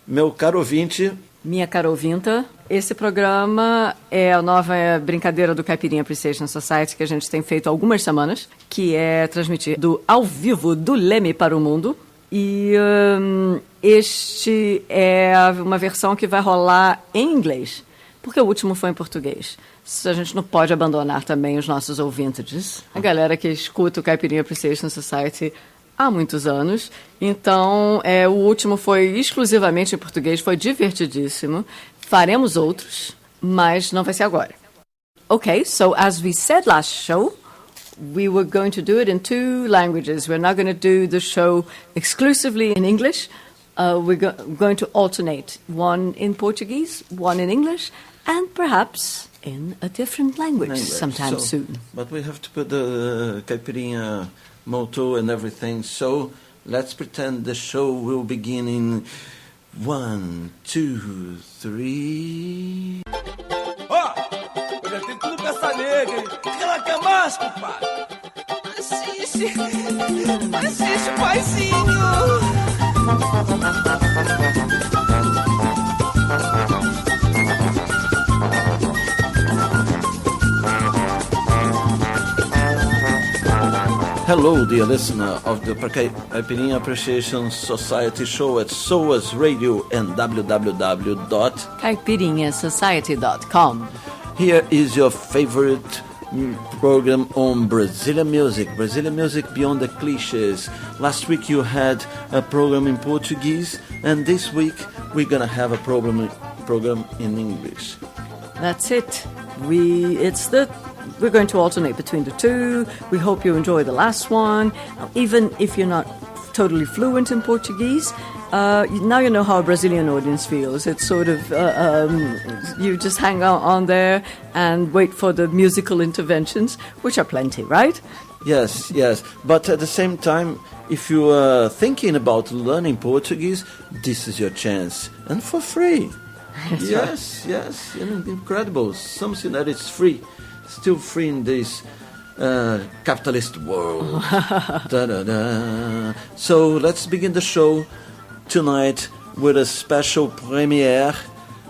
Meu caro ouvinte. Minha cara ouvinta, esse programa é a nova brincadeira do Caipirinha Appreciation Society que a gente tem feito há algumas semanas, que é transmitido ao vivo do Leme para o mundo. E este é uma versão que vai rolar em inglês, porque o último foi em português. A gente não pode abandonar também os nossos ouvintes, a galera que escuta o Caipirinha Appreciation Society há muitos anos. Então, o último foi exclusivamente em português, foi divertidíssimo. Faremos outros, mas não vai ser agora. Okay, so as we said last show, we were going to do it in 2 languages. We're not going to do the show exclusively in English. We're going to alternate, one in Portuguese, one in English, and perhaps in a different language sometime soon. But we have to put the Caipirinha motto and everything, so let's pretend the show will begin in 1, 2, 3. Eu já tenho tudo pra essa nega, hein? O que ela quer mais, compadre? Assiste, paizinho. Hello, dear listener of the Caipirinha Appreciation Society show at SOAS Radio and Caipirinhasociety.com. Here is your favorite program on Brazilian music beyond the cliches. Last week you had a program in Portuguese, and this week we're gonna have a program in English. That's it. We're going to alternate between the two. We hope you enjoy the last one. Even if you're not totally fluent in Portuguese, now you know how a Brazilian audience feels. It's sort of, you just hang on there and wait for the musical interventions, which are plenty, right? Yes. But at the same time, if you are thinking about learning Portuguese, this is your chance. And for free. Yes, incredible. Something that is free. Still free in this capitalist world. So let's begin the show tonight with a special premiere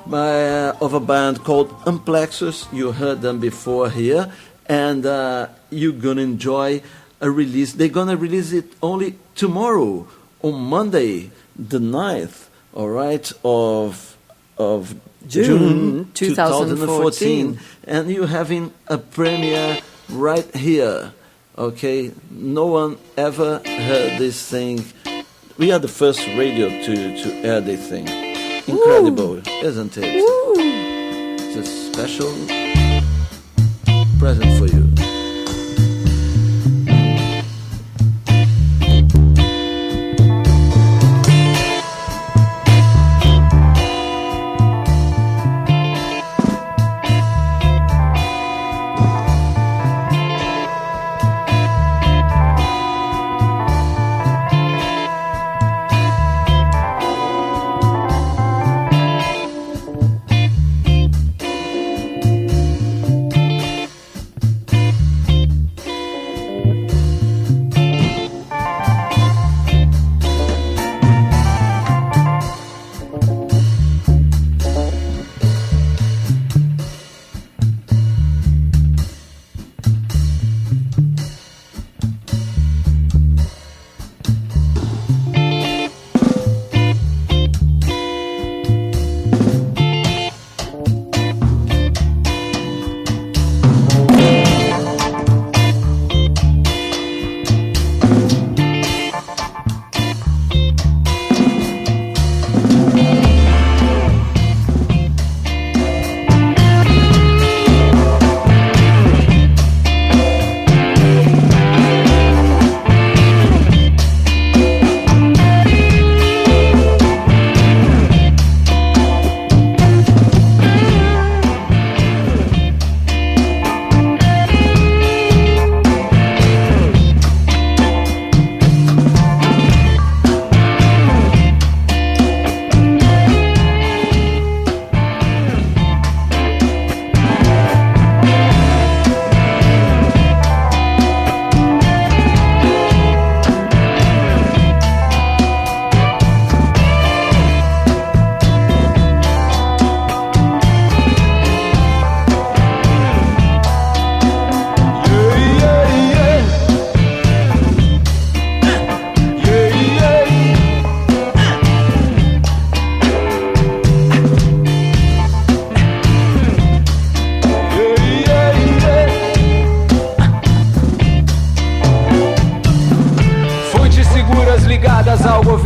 of a band called Amplexus. You heard them before here, and you're gonna enjoy a release. They're gonna release it only tomorrow, on Monday, the 9th, all right, of June 2014, and you're having a premiere right here, okay? No one ever heard this thing. We are the first radio to air this thing. Incredible, isn't it? Woo. It's a special present for you.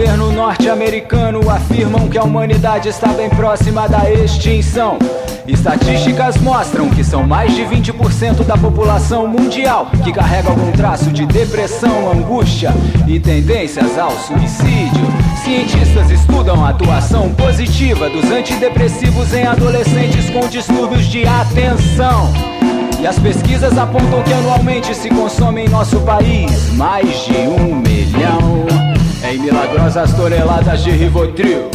governo norte-americano afirmam que a humanidade está bem próxima da extinção. Estatísticas mostram que são mais de 20% da população mundial que carrega algum traço de depressão, angústia e tendências ao suicídio. Cientistas estudam a atuação positiva dos antidepressivos em adolescentes com distúrbios de atenção. E as pesquisas apontam que anualmente se consome em nosso país mais de 1 milhão em milagrosas toneladas de Rivotril.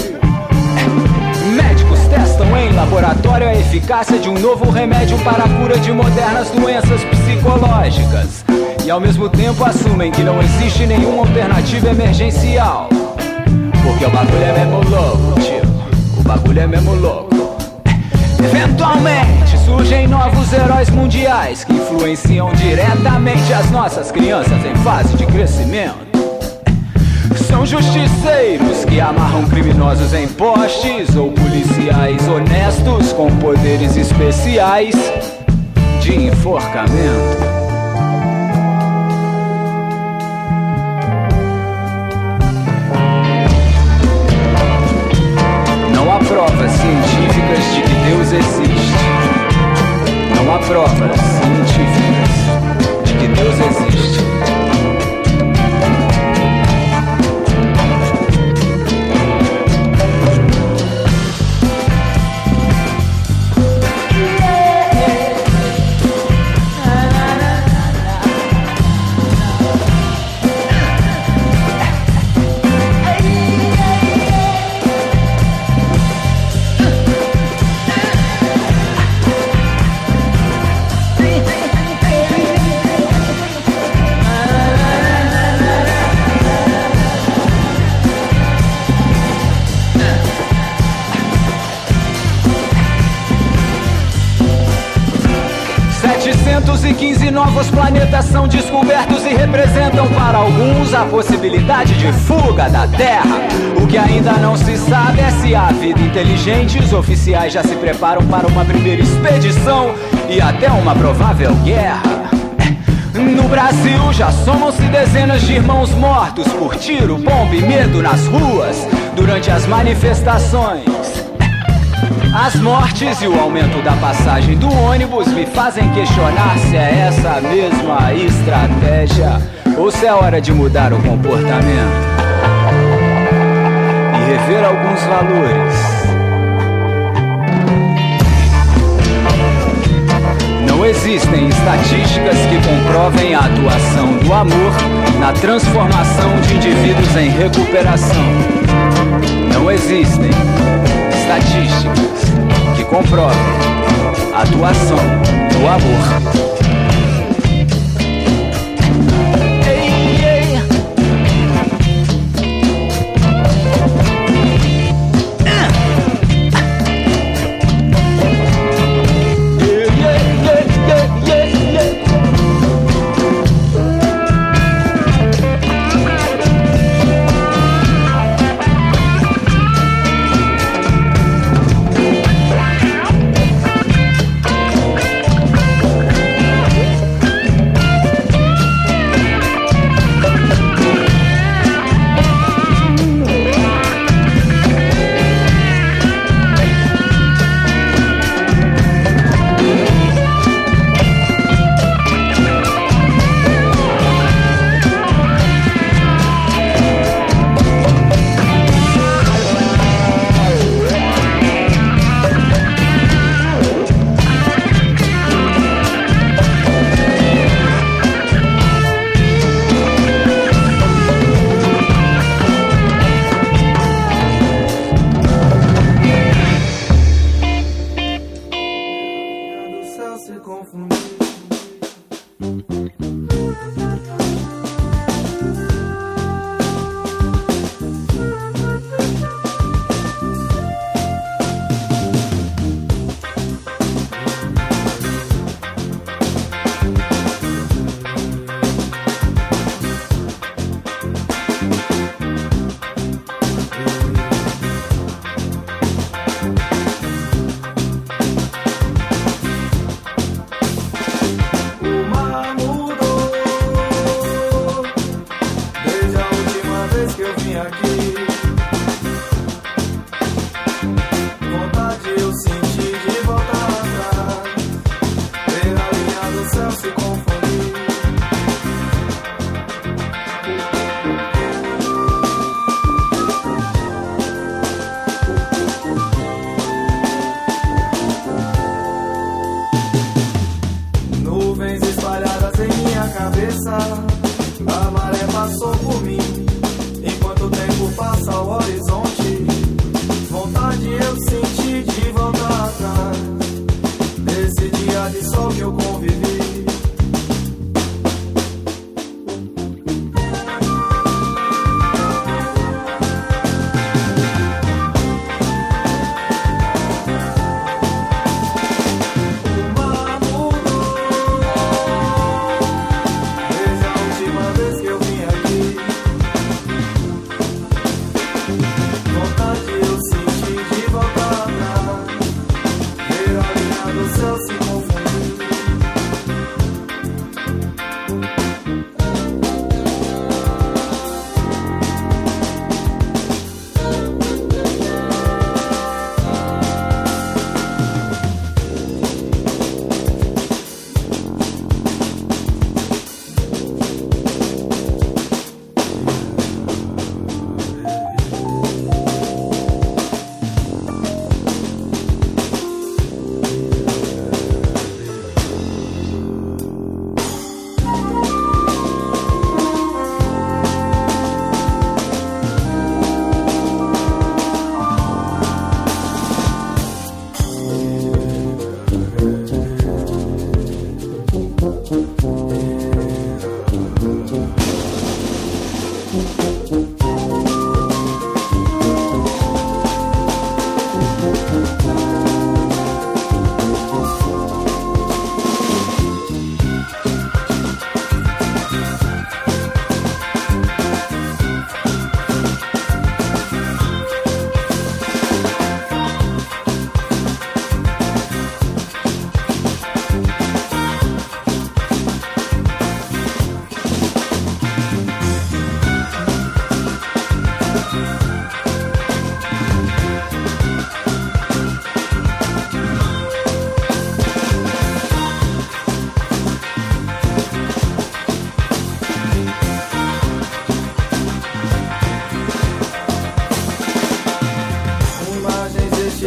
Médicos testam em laboratório a eficácia de um novo remédio para a cura de modernas doenças psicológicas. E ao mesmo tempo assumem que não existe nenhuma alternativa emergencial. Porque o bagulho é mesmo louco, tio. O bagulho é mesmo louco. Eventualmente surgem novos heróis mundiais que influenciam diretamente as nossas crianças em fase de crescimento. São justiceiros que amarram criminosos em postes ou policiais honestos com poderes especiais de enforcamento. Não há provas científicas de que Deus existe. Não há provas científicas de que Deus existe. E 15 novos planetas são descobertos e representam para alguns a possibilidade de fuga da Terra. O que ainda não se sabe é se há vida inteligente. Os oficiais já se preparam para uma primeira expedição e até uma provável guerra. No Brasil já somam-se dezenas de irmãos mortos por tiro, bomba e medo nas ruas durante as manifestações. As mortes e o aumento da passagem do ônibus me fazem questionar se é essa a mesma estratégia ou se é hora de mudar o comportamento e rever alguns valores. Não existem estatísticas que comprovem a atuação do amor na transformação de indivíduos em recuperação. Não existem estatísticas que comprovem a atuação do amor.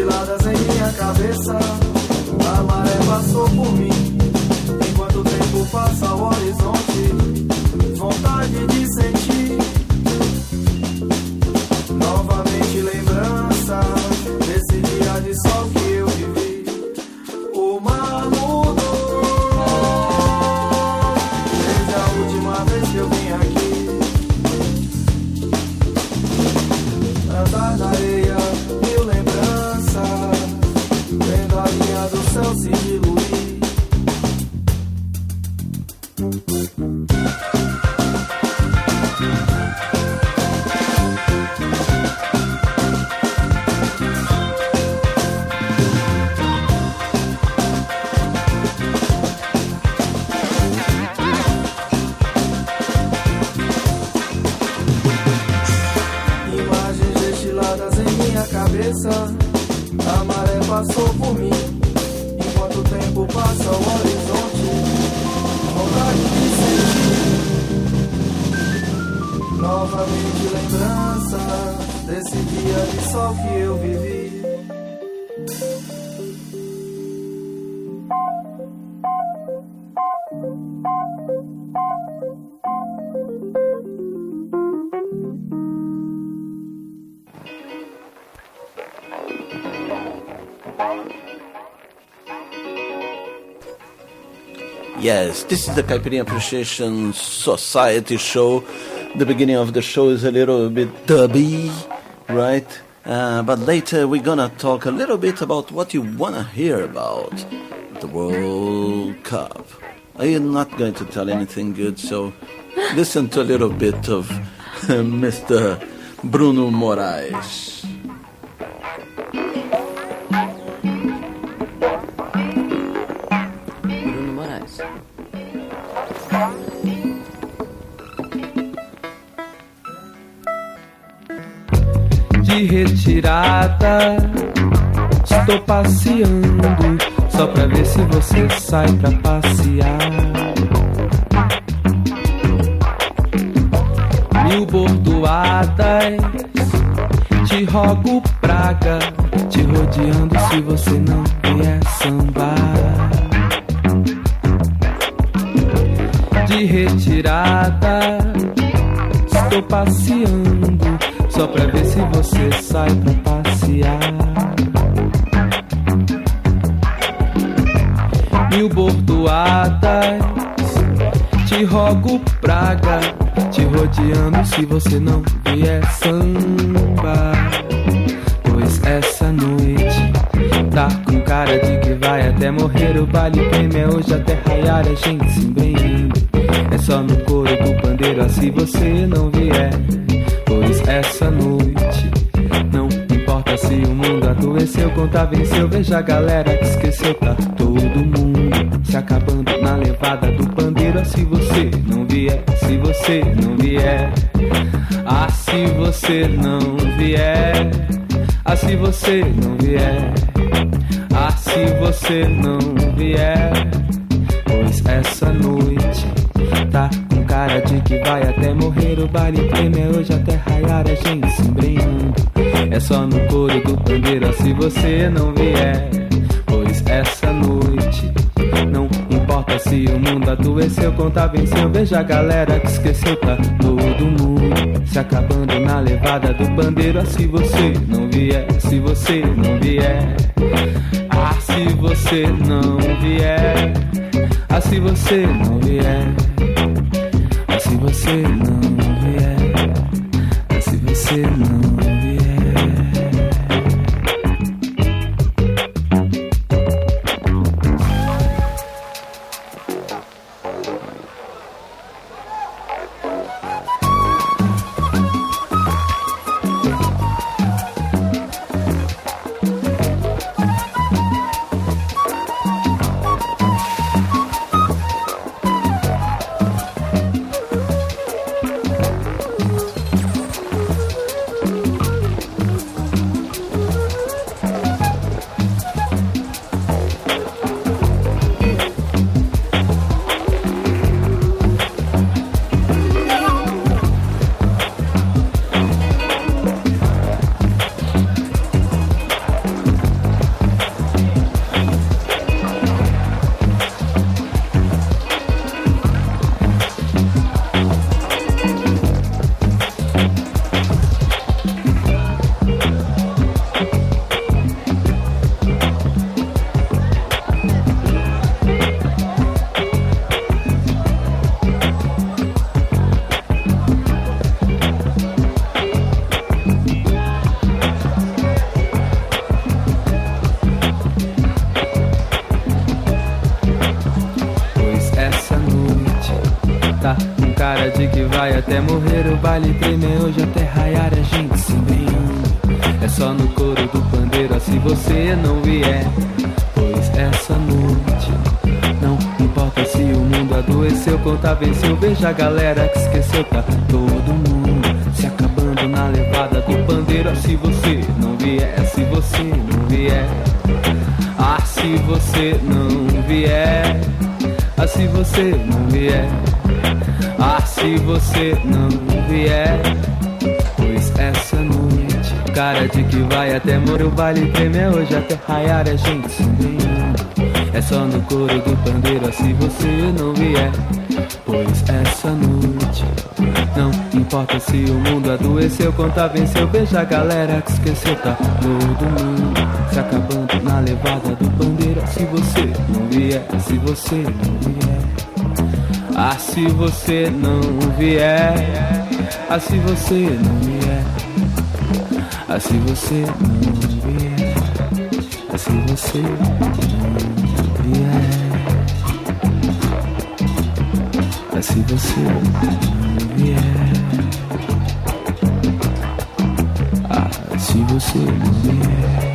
gestiladas em minha cabeça. A maré passou por mim, enquanto o tempo passa ao horizonte. Vontade de sentir novamente lembrança desse dia de sol que eu vivi. O mar mudou desde a última vez que eu vim aqui. Andar na areia, mil lembranças, vendo a linha do céu se diluir. A maré passou por mim, enquanto o tempo passa ao horizonte. Vontade de sentir novamente lembrança desse dia de sol que eu vivi. Yes, this is the Caipirinha Appreciation Society show. The beginning of the show is a little bit dubby, right? But later we're gonna talk a little bit about what you wanna hear about the World Cup. I'm not going to tell anything good, so listen to a little bit of Mr. Bruno Moraes. De retirada, estou passeando só pra ver se você sai pra passear. Mil bordoadas, te rogo praga, te rodeando se você não vier sambar. De retirada, estou passeando só pra ver se você sai pra passear. Mil bordoadas, te rogo praga, te rodeando se você não vier sambar. Pois essa noite tá com cara de que vai até morrer. O baile prêmio é hoje até raiar, a gente se embrenhando. É só no coro do pandeiro, se você não vier. Pois essa noite, não importa se o mundo adoeceu, conta venceu, veja a galera que esqueceu, tá todo mundo se acabando na levada do pandeiro. Se você não vier, se você não vier, se você não vier, se você não vier, se você não vier. Pois essa noite tá com cara de que vai até morrer. O baile prêmio é hoje até raiar, a gente se embrenhando. É só no coro do pandeiro, se você não vier. Pois essa noite, não importa se o mundo adoeceu, conta venceu, veja a galera que esqueceu, tá todo mundo se acabando na levada do pandeiro. Se você não vier, se você não vier, se você não vier, se você não vier, se você não vier, se você não vier. vai até morrer. O baile treme hoje até raiar, a gente se embriando. É só no coro do pandeiro, se você não vier. Pois essa noite não importa se o mundo adoeceu, conta venceu. Veja a galera que esqueceu, tá todo mundo se acabando na levada do pandeiro. Se você não vier, se você não vier. Ah, se você não vier. Ah, se você não vier. Ah, se você não vier. Pois essa noite, cara de que vai até morrer. O baile treme hoje até raiar, a gente se embriando. É só no coro do pandeiro, se você não vier. Pois essa noite não importa se o mundo adoeceu, conta venceu. Veja a galera que esqueceu, tá todo mundo se acabando na levada do pandeiro. Se você não vier, se você não vier. Ah, se você não vier. Ah, se você não vier. Ah, se você não vier. Ah, se você não vier. Ah, se você não vier. Ah, se você não vier.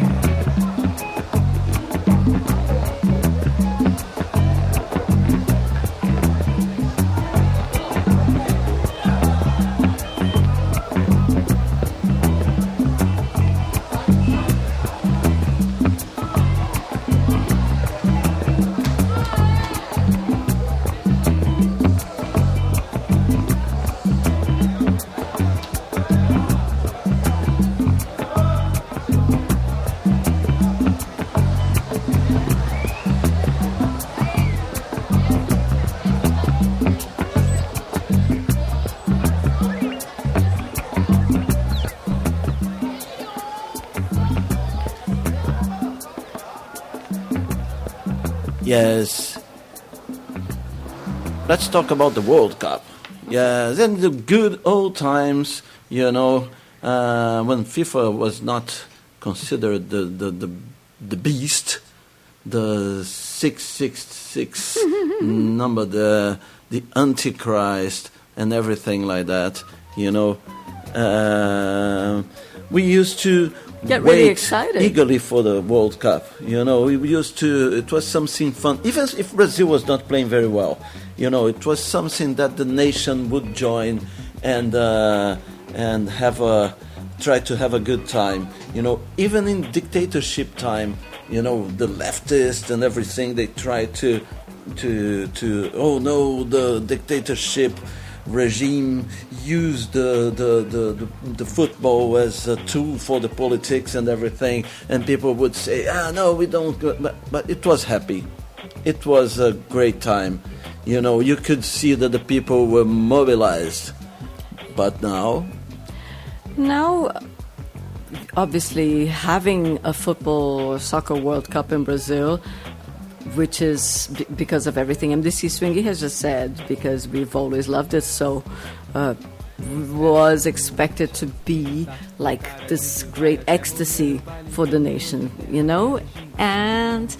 Yes. Let's talk about the World Cup. Yes, and the good old times, when FIFA was not considered the beast, the 666 number, the Antichrist, and everything like that. We used to get wait really excited eagerly for the World Cup. We used to. It was something fun, even if Brazil was not playing very well. It was something that the nation would join and try to have a good time. Even in dictatorship time, the leftists and everything, they try to oh no, the dictatorship regime used the football as a tool for the politics and everything, and people would say, no, we don't, but it was happy. It was a great time. You could see that the people were mobilized. But now, obviously, having a football or soccer World Cup in Brazil, which is because of everything MC Swingy has just said, because we've always loved it so, was expected to be like this great ecstasy for the nation, and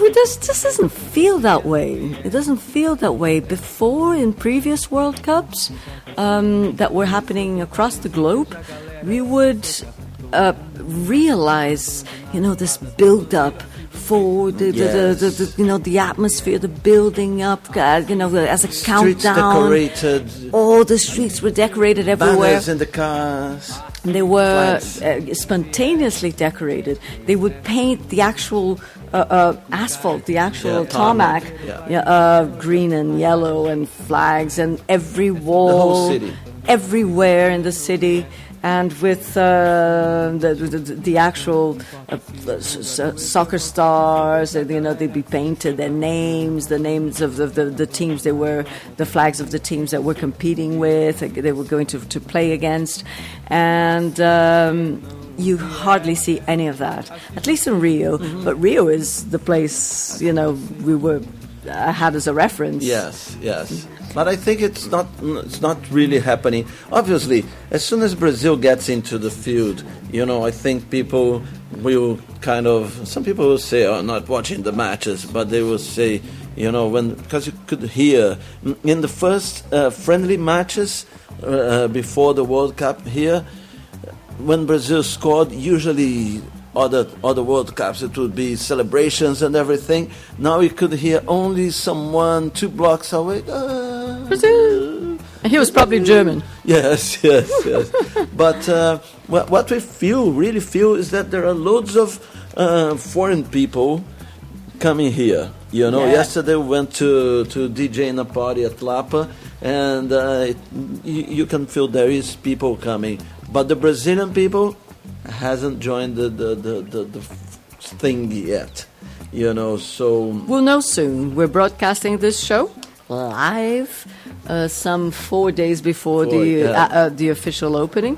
it just doesn't feel that way. It doesn't feel that way. Before, in previous World Cups that were happening across the globe, we would realize, this build-up for the atmosphere, the building up, as a countdown. Streets decorated. All the streets were decorated everywhere. Banners in the cars. They were spontaneously decorated. They would paint the actual asphalt, the actual tarmac, green and yellow, and flags, and every wall, the whole city, everywhere in the city. And with the actual soccer stars, they'd be painted, their names, the names of the teams they were, the flags of the teams that were competing with, they were going to play against. And you hardly see any of that, at least in Rio. Mm-hmm. But Rio is the place, we were had as a reference. Yes. But I think it's not really happening. Obviously, as soon as Brazil gets into the field, I think people will some people will say, not watching the matches, but they will say, because you could hear in the first friendly matches before the World Cup here, when Brazil scored, usually other World Cups it would be celebrations and everything. Now you could hear only someone 2 blocks away. Brazil. He was probably German. Yes. But what we really feel, is that there are loads of foreign people coming here. Yesterday we went to DJ in a party at Lapa, and you can feel there is people coming. But the Brazilian people hasn't joined the thing yet. So We'll know soon. We're broadcasting this show live some 4 days before the official opening.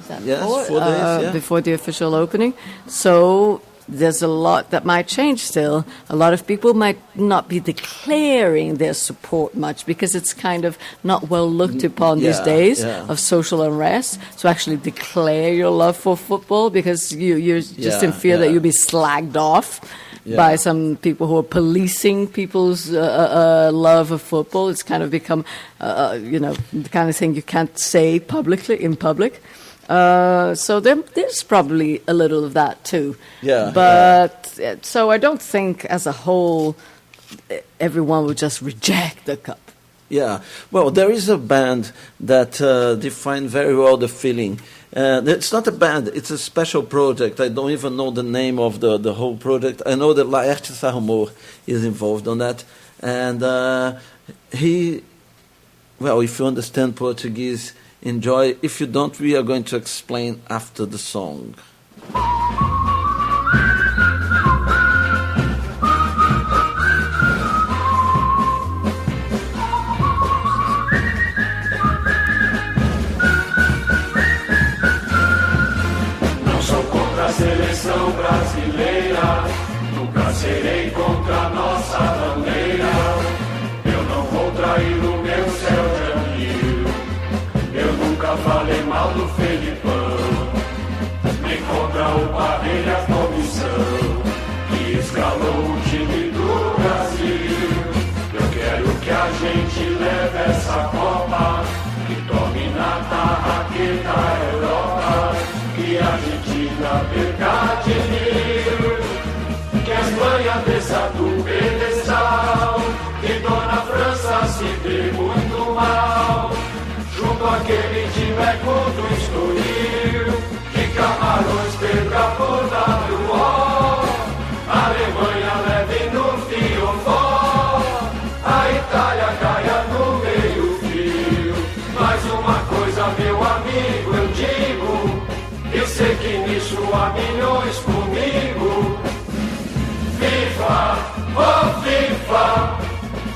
Is that Yes, 4 days, before the official opening. So there's a lot that might change still. A lot of people might not be declaring their support much because it's kind of not well looked upon these days of social unrest. So actually declare your love for football, because you're just in fear that you'll be slagged off by some people who are policing people's love of football. It's kind of become, the kind of thing you can't say publicly in public. So there's probably a little of that too. So I don't think as a whole everyone would just reject the cup. Yeah, well, there is a band that defined very well the feeling. It's not a band, it's a special project. I don't even know the name of the whole project. I know that Laerte Sarrumor is involved on that. And if you understand Portuguese, enjoy. If you don't, we are going to explain after the song. Não sou contra a seleção brasileira, nunca serei contra a nossa bandeira. Eu não vou trair o meu céu de amigo. Eu nunca falei mal do Felipão, nem contra o Parreira Comissão, que escalou o time do Brasil. Eu quero que a gente leve essa Copa, que tome na tarraqueta a Europa, que a Argentina perca de mil, que a Espanha desça do pedestal, que Dona França se dê muito mal. Junto àquele time do Estoril, que Camarões perca por WO, a Alemanha leve no fiofó, a Itália caia no meio-fio. Mas uma coisa, meu amigo, eu digo, eu sei que nisso há milhões comigo. FIFA, oh FIFA,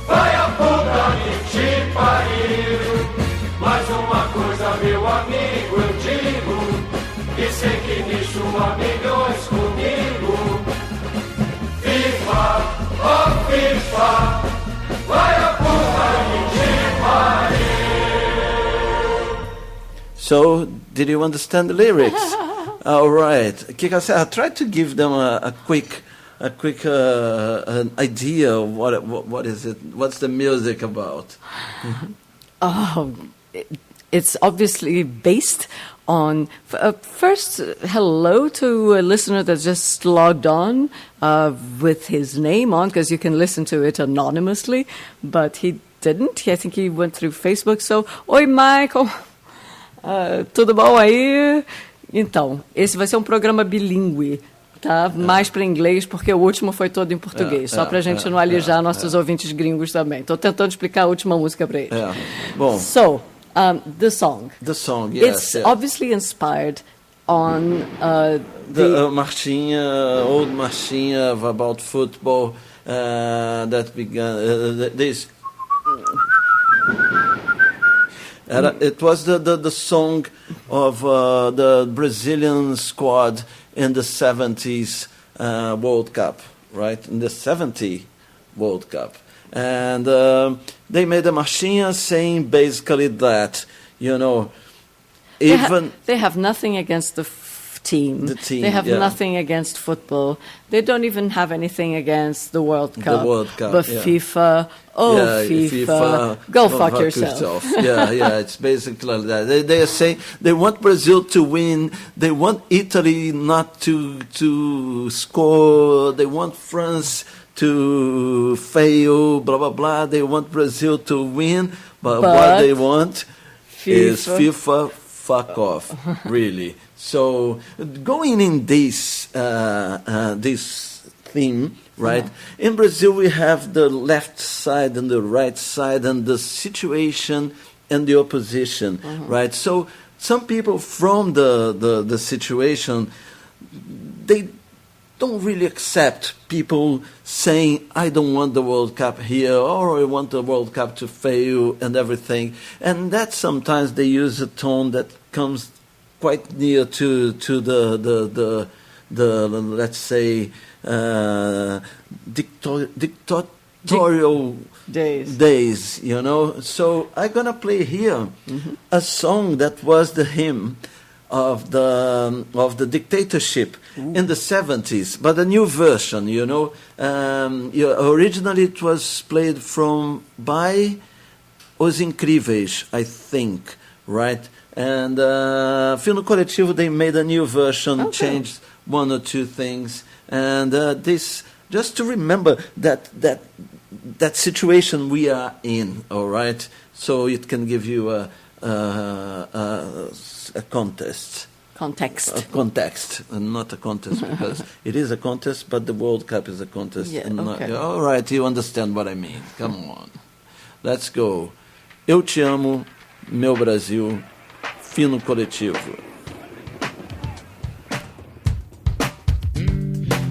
vai a puta que te pariu. Mas uma coisa, meu amigo, eu digo, e sei que nisso há milhões comigo. FIFA, oh FIFA, vai a puta que te pariu. So, did you understand the lyrics? All right. Kika, I tried to give them a quick an idea of what is it? What's the music about? It's obviously based on... first, hello to a listener that just logged on with his name on, because you can listen to it anonymously, but he didn't. I think he went through Facebook. So, oi, Michael. Tudo bom aí? Então, esse vai ser um programa bilíngue, tá? Mais para inglês, porque o último foi todo em português, só para a gente não alijar nossos ouvintes gringos também. Estou tentando explicar a última música para eles. Bom. So, the song. The song, yes. It's obviously inspired on the Marchinha, old Marchinha about football that began. This. It was the song of the Brazilian squad in the 70s World Cup, right? In the 70 World Cup. And they made a Marchinha saying basically that, you know, even... They have nothing against the team. The team, They have yeah. nothing against football. They don't even have anything against the World Cup. World Cup, But yeah. FIFA, FIFA, go fuck yourself. Yeah, it's basically like that. They are saying they want Brazil to win. They want Italy not to score. They want France to fail, blah, blah, blah. They want Brazil to win. But what they want is FIFA, fuck off, really. So going in this theme, right? In Brazil, we have the left side and the right side and the situation and the opposition, right? So some people from the situation, they don't really accept people saying, I don't want the World Cup here, or I want the World Cup to fail and everything. And that sometimes they use a tone that comes quite near to the let's say, dictatorial days, you know. So I'm going to play here a song that was the hymn of the dictatorship in the 70s, but a new version, you know. Originally it was played by Os Incríveis, I think, right? And Fino Coletivo, they made a new version, changed one or two things, and this just to remember that situation we are in, all right? So it can give you a context, and not a contest, because it is a contest, but the World Cup is a contest. Yeah, and okay. All right, you understand what I mean. Come on. Let's go. Eu te amo, meu Brasil, Fino Coletivo.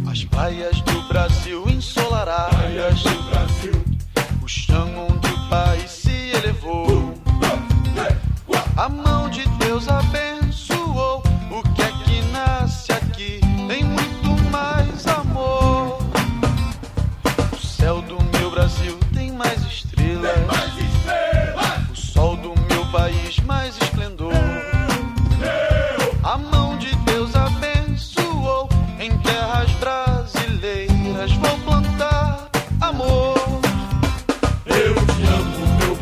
As praias do Brasil ensolaradas, o chão onde o país se elevou, a mão de Deus abençoou. O que é que nasce aqui tem muito mais amor. O céu do meu Brasil tem mais estrelas, o sol do meu país mais esplendor. A mão de Deus abençoou. Em terras brasileiras vou plantar amor. Eu te amo, meu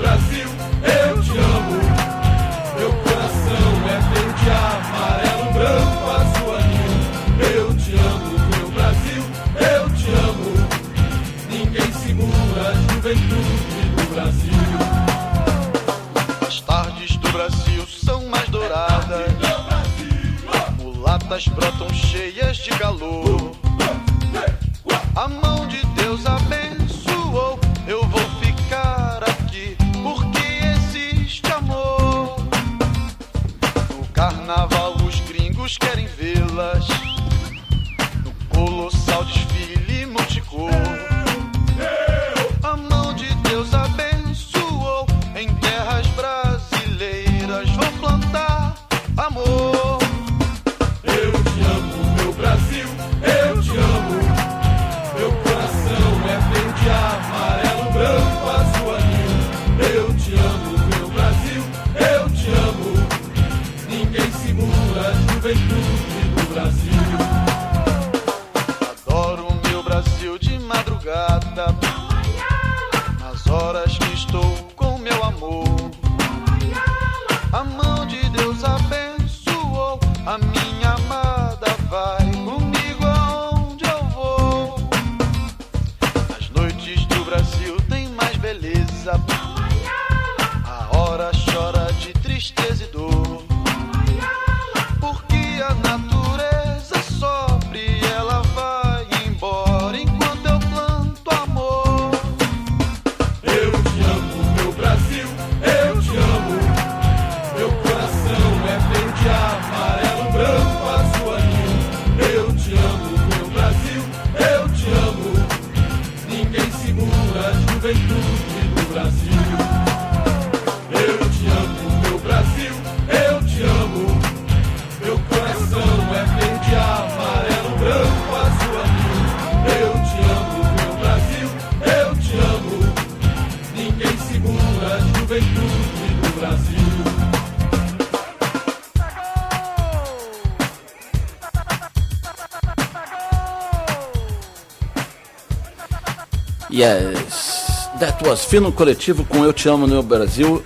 Yes, that was Fino Coletivo com Eu Te Amo Meu Brasil.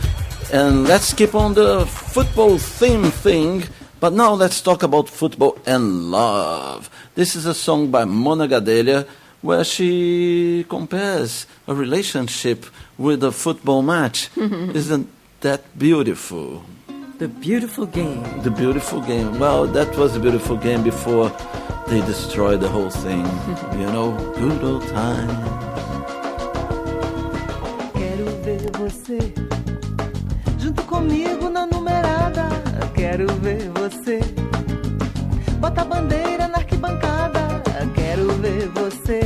And let's keep on the football theme thing, but now let's talk about football and love. This is a song by Mona Gadelha where she compares a relationship with a football match. Isn't that beautiful? The beautiful game. The beautiful game. Well, that was a beautiful game before they destroyed the whole thing. You know, good old time. Quero ver você junto comigo na numerada. Quero ver você bota a bandeira na arquibancada. Quero ver você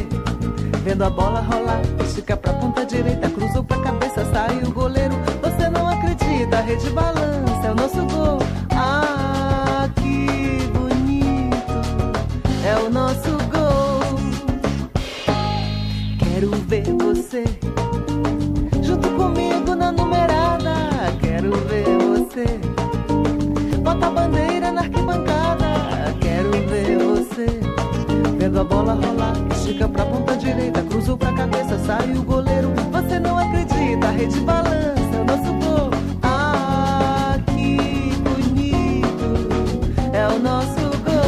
vendo a bola rolar, estica pra ponta direita, cruzou pra cabeça, sai o goleiro. Você não acredita, a rede balança, é o nosso gol. Ah, que bonito, é o nosso gol. Quero ver você junto comigo na numerada. Quero ver você bota a bandeira na arquibancada. Quero ver você vendo a bola rolar, estica pra ponta direita, cruzou pra cabeça, sai o goleiro. Você não acredita, a rede balança, é o nosso gol. Ah, que bonito, é o nosso gol.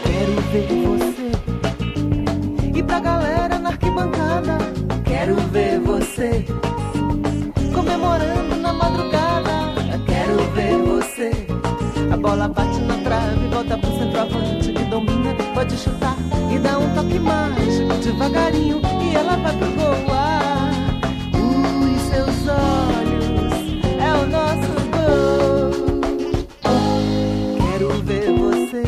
Quero ver você e pra galera na arquibancada. Quero ver você comemorando na madrugada. Quero ver você. A bola bate na trave, volta pro centroavante que domina, pode chutar e dá um toque mágico devagarinho e ela vai pro gol. Ah, os seus olhos é o nosso gol. Quero ver você.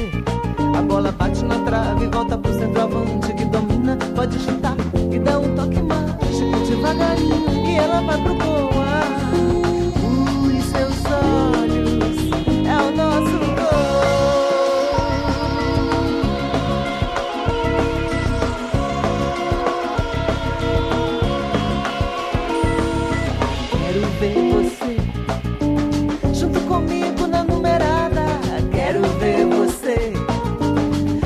A bola bate na trave, volta pro centroavante que domina, pode chutar e dá um toque mágico devagarinho e ela vai pro gol. Ah, os seus olhos é o nosso gol. Quero ver você junto comigo na numerada. Quero ver você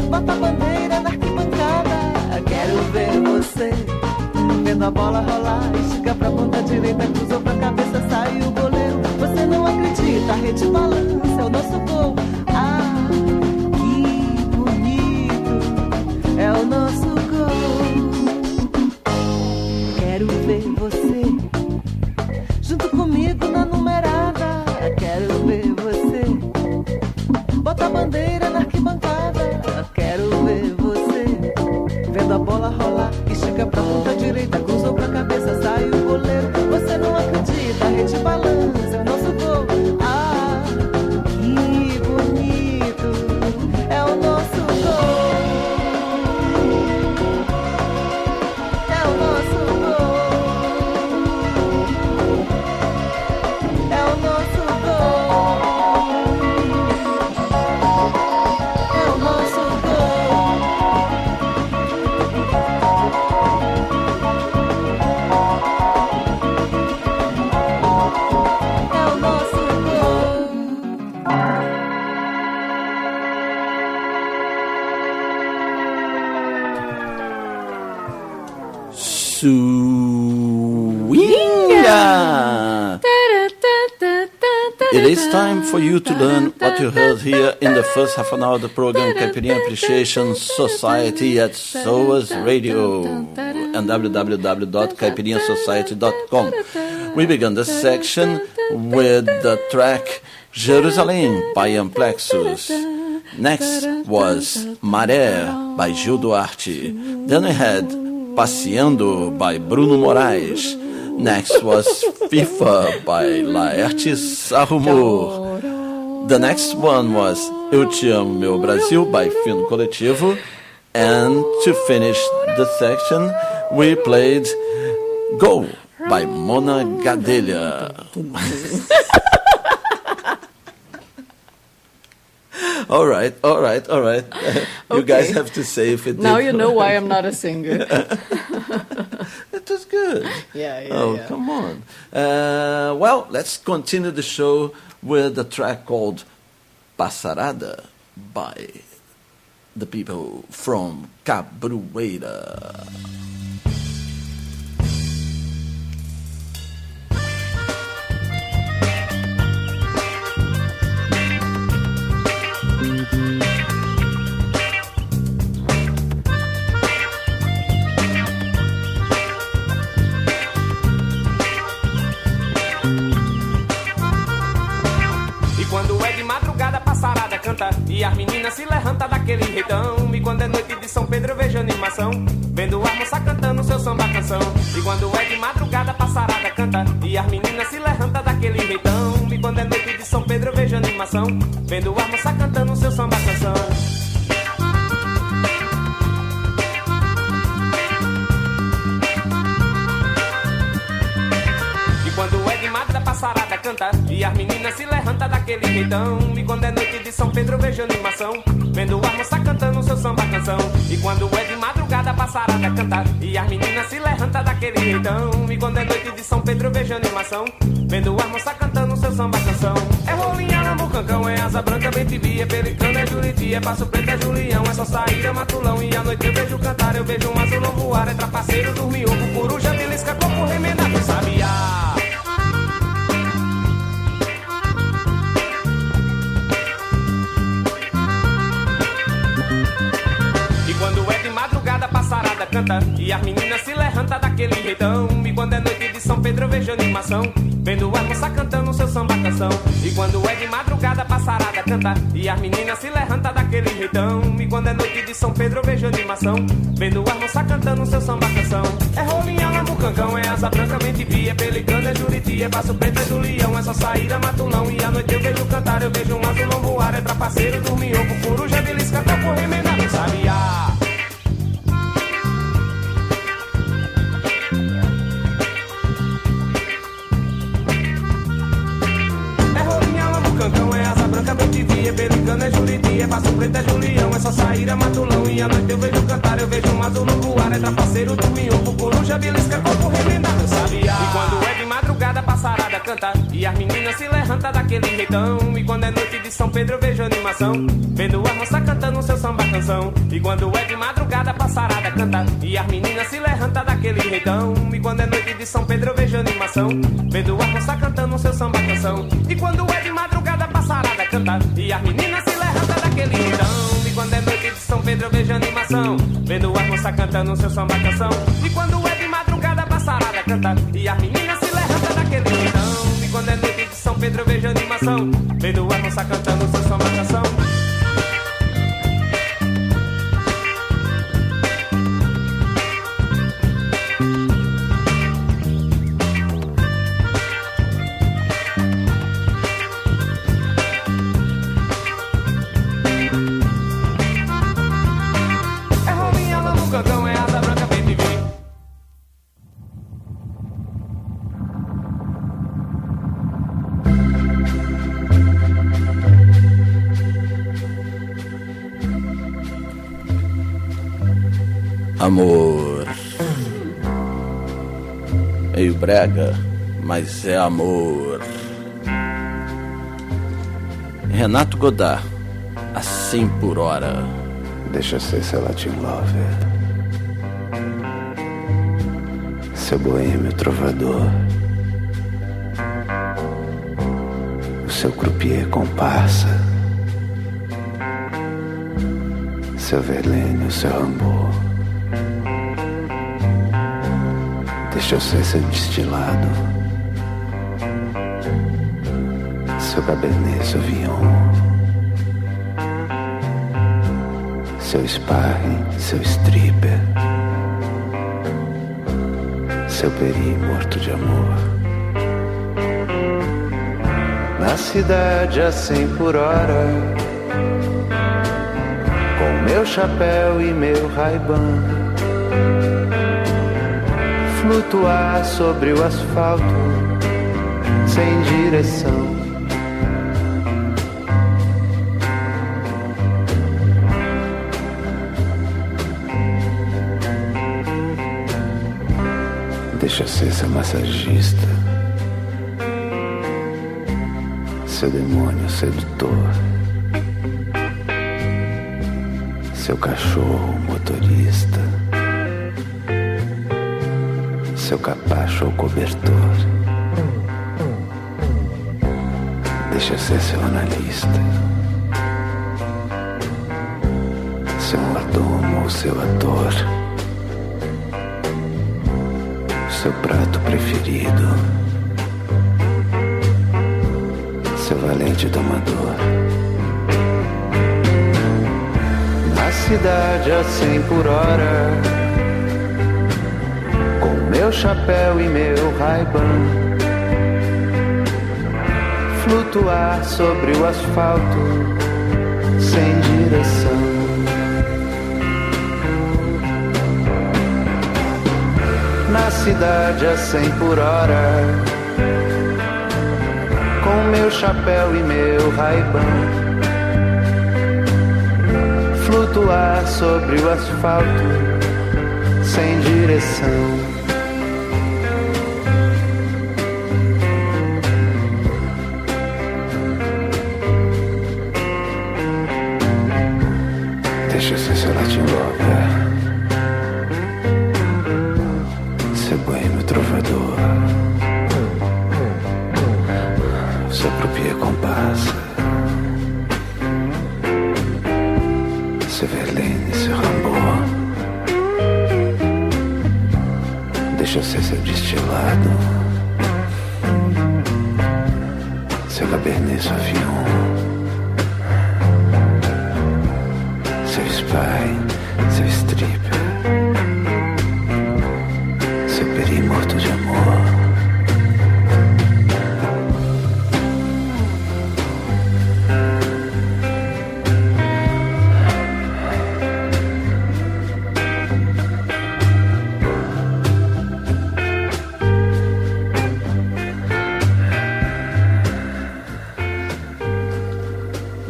bota a bandeira na arquibancada. Quero ver você vendo a bola rolar, estica pra ponta direita, cruzou pra cabeça, sai o goleiro. Você não acredita, a rede balança, é o nosso gol. Ah, que bonito, é o nosso gol. Quero ver você junto comigo na numerada. Quero ver você bota a bandeira na arquibancada. Quero ver você vendo a bola rolar, estica pra ponta direita, cruzou pra cabeça, sai o goleiro. Você não acredita, a rede balança, é o nosso gol. Ah, que bonito, é o nosso gol. É o nosso gol. É o nosso gol. É o nosso gol. É o nosso gol. Swinga! It is time for you to learn what you heard here in the first half an hour of the program Caipirinha Appreciation Society at SOAS Radio and www.caipirinhasociety.com. We began the section with the track Jerusalém by Amplexus. Next was Maré by Gil Duarte. Then we had Passeando by Bruno Moraes. Next was FIFA by Laertes Arrumor. The next one was Eu Te Amo Meu Brasil by Fino Coletivo. And to finish the section, we played Go by Mona Gadelha. All right. You guys have to say if it Now did. you know why I'm not a singer. That is good. Yeah, Oh, yeah. come on. Well, let's continue the show with a track called Passarada by the people from Cabroeira. Canta, e as meninas se levantam daquele jeitão. E quando é noite de São Pedro eu vejo animação, vendo as moças cantando seu samba canção. E quando é de madrugada passarada canta, e as meninas se levantam daquele jeitão. E quando é noite de São Pedro eu vejo animação, vendo as moças cantando seu samba canção. Quando é de madrugada passarada canta, e as meninas se levantam daquele jeitão. E quando é noite de São Pedro eu vejo animação, vendo as moças cantando seu samba canção. E quando é de madrugada passarada canta, e as meninas se levantam daquele jeitão. E quando é noite de São Pedro eu vejo animação, vendo as moças cantando seu samba canção. É rolinha, lambo, cancão, é asa branca, bem tibi, é pelicano, é juriti, é passo preto, é julião, é só sair, é matulão. E à noite eu vejo cantar, eu vejo um azulão voar, é trapaceiro, dormir, ovo, coruja, belisca, coco, remendado, sabiá. Passarada canta, e as meninas se levantam daquele jeitão. E quando é noite de São Pedro eu vejo animação, vendo as moças cantando seu samba canção. E quando é de madrugada passarada canta, e as meninas se levantam daquele jeitão. E quando é noite de São Pedro eu vejo animação, vendo as moças cantando seu samba canção. É rolinha, lambo, cancão, é asa branca, bem tibi, é pelicano, é juriti, é passo preto, é julião, é só sair, é matulão. E à noite eu vejo cantar, eu vejo um azulão voar, é trapaceiro, dormir, ovo, coruja, belisca, coco, remendado, sabiá. Cancão é asa branca, bem tibi, é pelicano, é juriti, é passo preto, é julião, é só sair, é matulão. E à noite eu vejo cantar, eu vejo um azulão voar, é trapaceiro, dormir, ovo, coruja, belisca, coco, remendado, sabiá. E quando é de madrugada passarada canta, e as meninas se levantam daquele jeitão. E quando é noite de São Pedro eu vejo animação, vendo as moças cantando seu samba canção. E quando é de madrugada passarada canta, e as meninas se levantam daquele jeitão. E quando é noite de São Pedro eu vejo animação, vendo as moças cantando seu samba canção. E quando é de madrugada passarada canta, e as meninas se levantam daquele jeitão. E quando é noite de São Pedro eu vejo animação, vendo as moças cantando seu samba canção. E quando é de madrugada passarada canta, e as meninas se levantam daquele jeitão. E quando é noite de São Pedro eu vejo animação, vendo as moças cantando seu samba canção. Amor. Meio brega, mas é amor. Renato Godard, a 100 por hora. Deixa eu ser seu Latin Lover, seu boêmio trovador, o seu croupier comparsa, seu Verlaine, o seu Rambo. Deixa eu ser seu destilado, seu Cabernet Sauvignon, seu sparring, seu stripper, seu peri morto de amor. Na cidade a 100 por hora, com meu chapéu e meu Ray-Ban, flutuar sobre o asfalto sem direção. Deixa eu ser seu massagista, seu demônio sedutor, seu cachorro motorista, seu capacho ou cobertor. Deixa eu ser seu analista, seu mordomo ou seu ator, seu prato preferido, seu valente domador. Na cidade a 100 por hora, com meu chapéu e meu Ray-Ban, flutuar sobre o asfalto sem direção. Na cidade a 100 por hora, com meu chapéu e meu Ray-Ban, flutuar sobre o asfalto sem direção. Deixa eu ser seu Latin lover, seu boêmio trovador, seu croupier comparsa, seu Verlaine, seu Rimbaud. Deixa eu ser seu destilado, seu Cabernet Sauvignon, seu spy, seu stripper, seu peri morto de amor.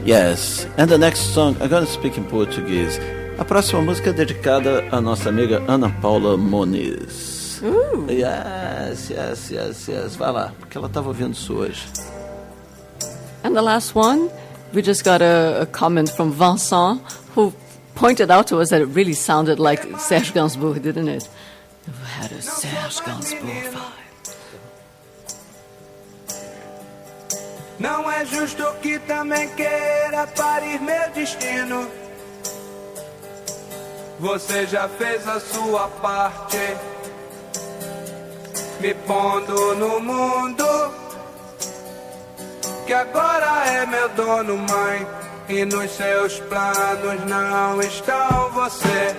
Yes, and the next song, I'm going to speak in Portuguese. A próxima música é dedicada à nossa amiga Ana Paula Moniz. Yes. Vai lá, porque ela estava ouvindo isso hoje. And the last one, we just got a comment from Vincent, who pointed out to us that it really sounded like Serge Gainsbourg, didn't it? It had a Serge Gainsbourg vibe. Não é justo que também queira parir meu destino. Você já fez a sua parte, me pondo no mundo, que agora é meu dono, mãe. E nos seus planos não estão você.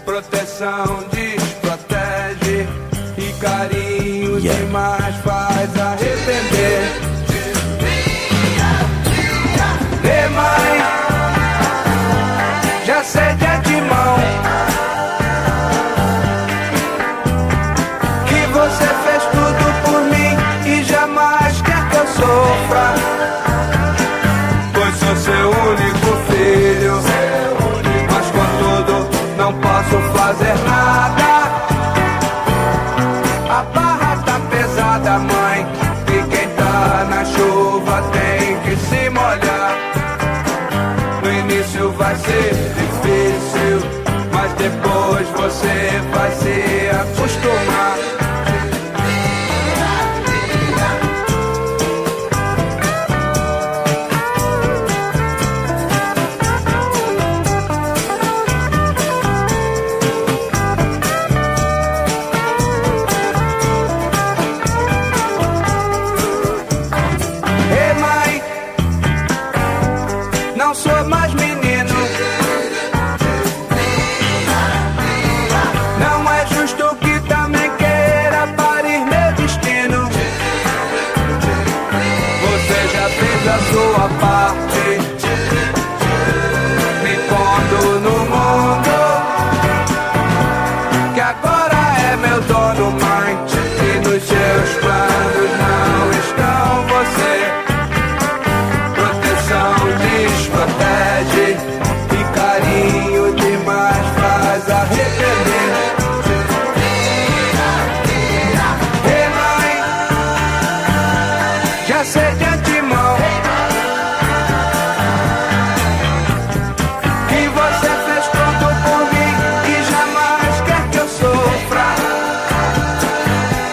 Proteção desprotege e carinho demais faz arrepender. Ei, mãe, já sei de antemão que você fez tudo por mim e jamais quer que eu sofra, pois sou seu único filho. Mas contudo não posso fazer nada, a barra tá pesada, mãe, e quem tá na chuva tem que se molhar. No início vai ser difícil, mas depois você vai se acostumar. Ei, mãe, não sou mais menino. Não é justo sei de antemão que você fez tudo por mim e jamais quer que eu sofra,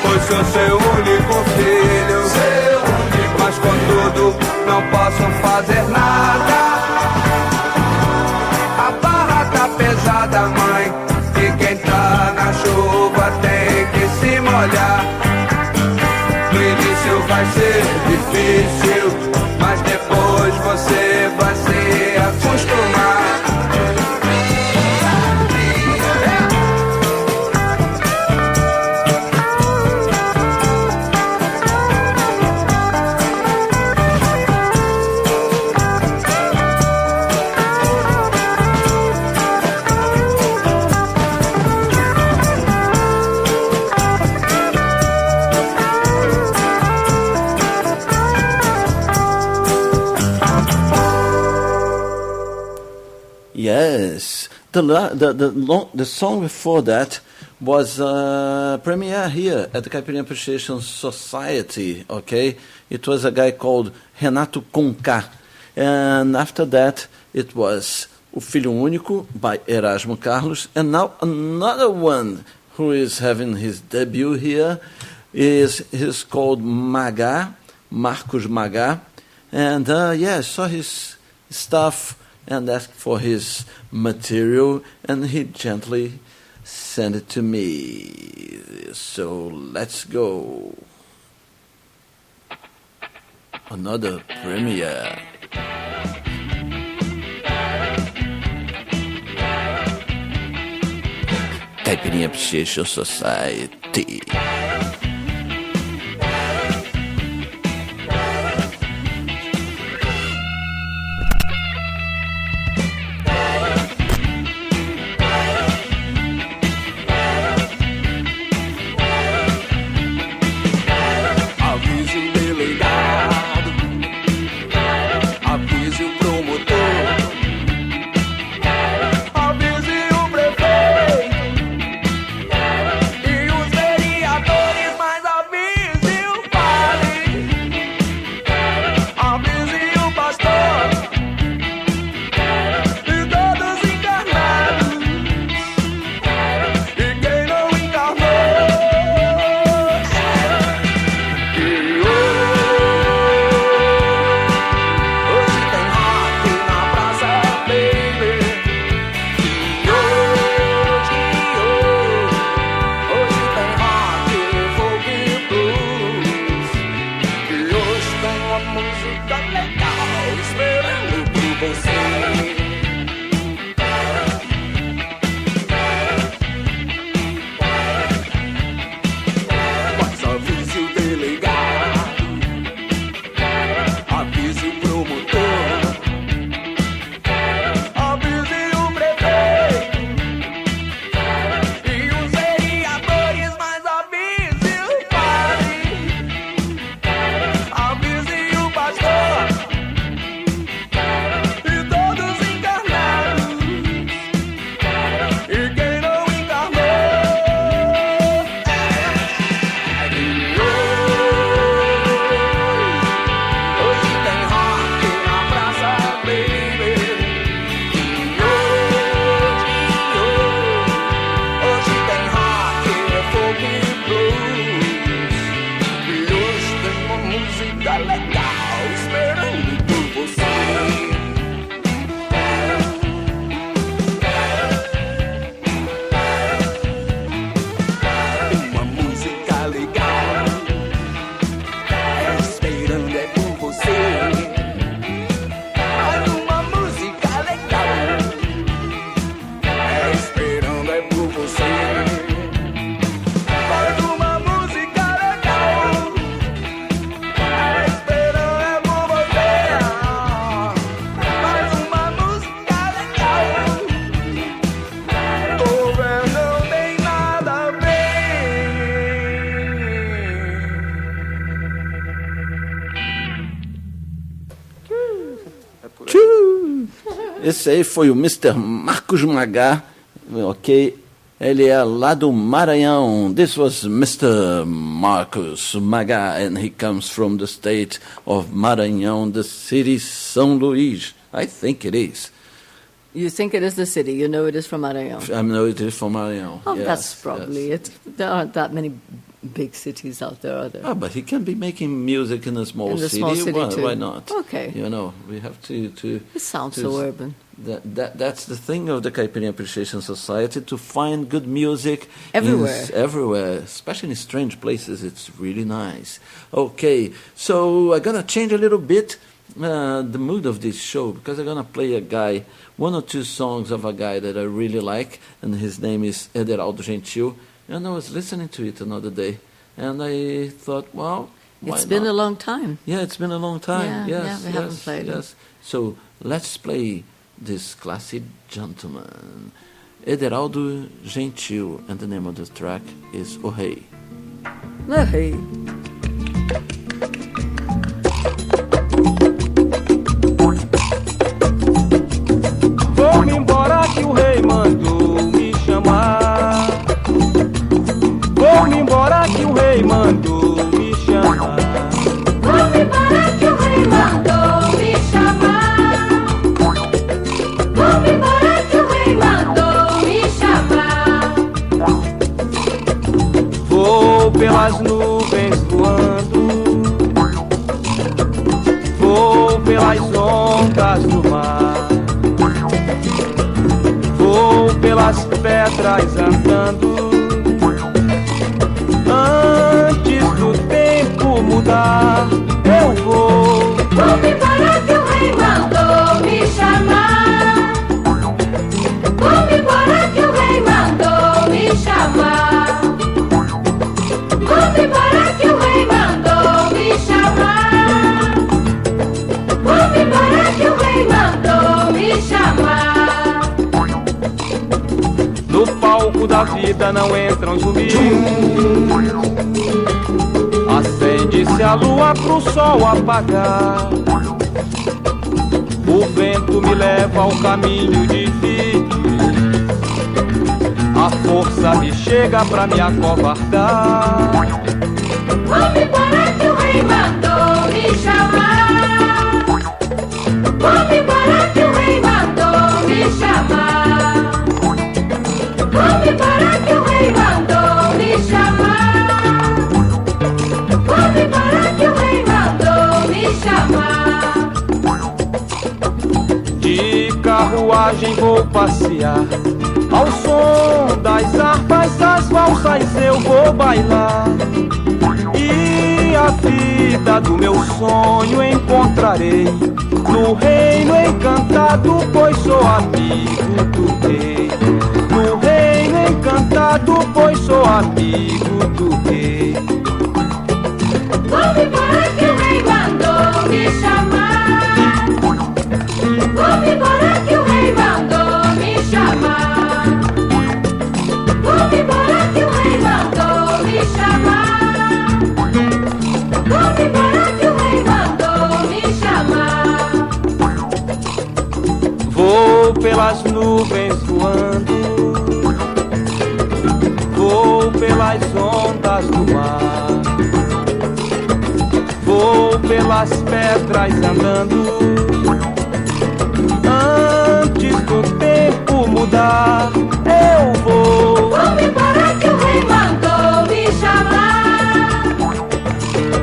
pois sou seu único filho, mas contudo não posso fazer nada. A barra tá pesada, mãe, e quem tá na chuva tem que se molhar. No início vai ser difícil, mas depois você vai se acostumar. Yes, the song before that was premiere here at the Caipirinha Appreciation Society. Okay, it was a guy called Renato Conká, and after that it was O Filho Único by Erasmo Carlos, and now another one who is having his debut here is called Magá, Marcos Magá, and saw his stuff and asked for his material, and he gently sent it to me. So let's go. Another premiere. Caipirinha Appreciation Society. Esse aí foi o Mr. Marcos Magá, ok? Ele é lá do Maranhão. This was Mr. Marcos Maga, and he comes from the state of Maranhão, the city São Luís. I think it is. You think it is the city. You know it is from Maranhão. I know it is from Maranhão. Oh, yes, that's probably yes. it. There aren't that many big cities out there, are there? Oh, but he can be making music in a small In the city. small city too. Why not? Okay. You know, we have to. It sounds so urban. That's the thing of the Caipirinha Appreciation Society, to find good music everywhere, especially in strange places. It's really nice. Okay, so I'm gonna change a little bit the mood of this show, because I'm gonna play one or two songs of a guy that I really like, and his name is Ederaldo Gentil. And I was listening to it another day, and I thought, well, why It's been not? a long time. Yeah, it's been a long time. Yeah, we haven't played it. Yes. So let's play this classy gentleman, Ederaldo Gentil, and the name of the track is O Rei. Hey. Vou-me embora que o rei mandou me chamar. Vou-me embora que o rei mandou me chamar. Vou-me embora que o rei mandou me chamar. Vou-me embora que o rei mandou me chamar. Vou pelas nuvens voando. Vou pelas ondas do mar. Vou pelas pedras andando. Antes do tempo mudar, eu vou. Vou-me embora que o rei mandou me chamar. Vou-me embora que o rei mandou me chamar. Vou-me embora que o rei mandou me chamar. Vou-me embora que o rei mandou me chamar. No palco da vida não entram zumbis. Acende-se a lua pro sol apagar. O vento me leva ao caminho difícil. A força me chega pra me acovardar. Vou-me embora que o rei mandou me chamar. Vou-me embora que o rei mandou me chamar. Vou-me embora que o rei mandou me chamar. Vou-me embora que o rei mandou me chamar. De carruagem vou passear. Ao som das harpas, das valsas eu vou bailar. E a vida do meu sonho encontrarei no reino encantado, pois sou amigo do rei. No reino encantado, pois sou amigo do rei. Vou-me embora que o rei mandou me chamar. Vou-me embora que o rei mandou me chamar. Vou-me embora que o rei mandou me chamar. Vou-me embora que o rei mandou me chamar. Vou pelas nuvens voando. Vou pelas ondas do mar. Vou pelas pedras andando. Antes do tempo mudar, eu vou. Vou-me embora que o rei mandou me chamar.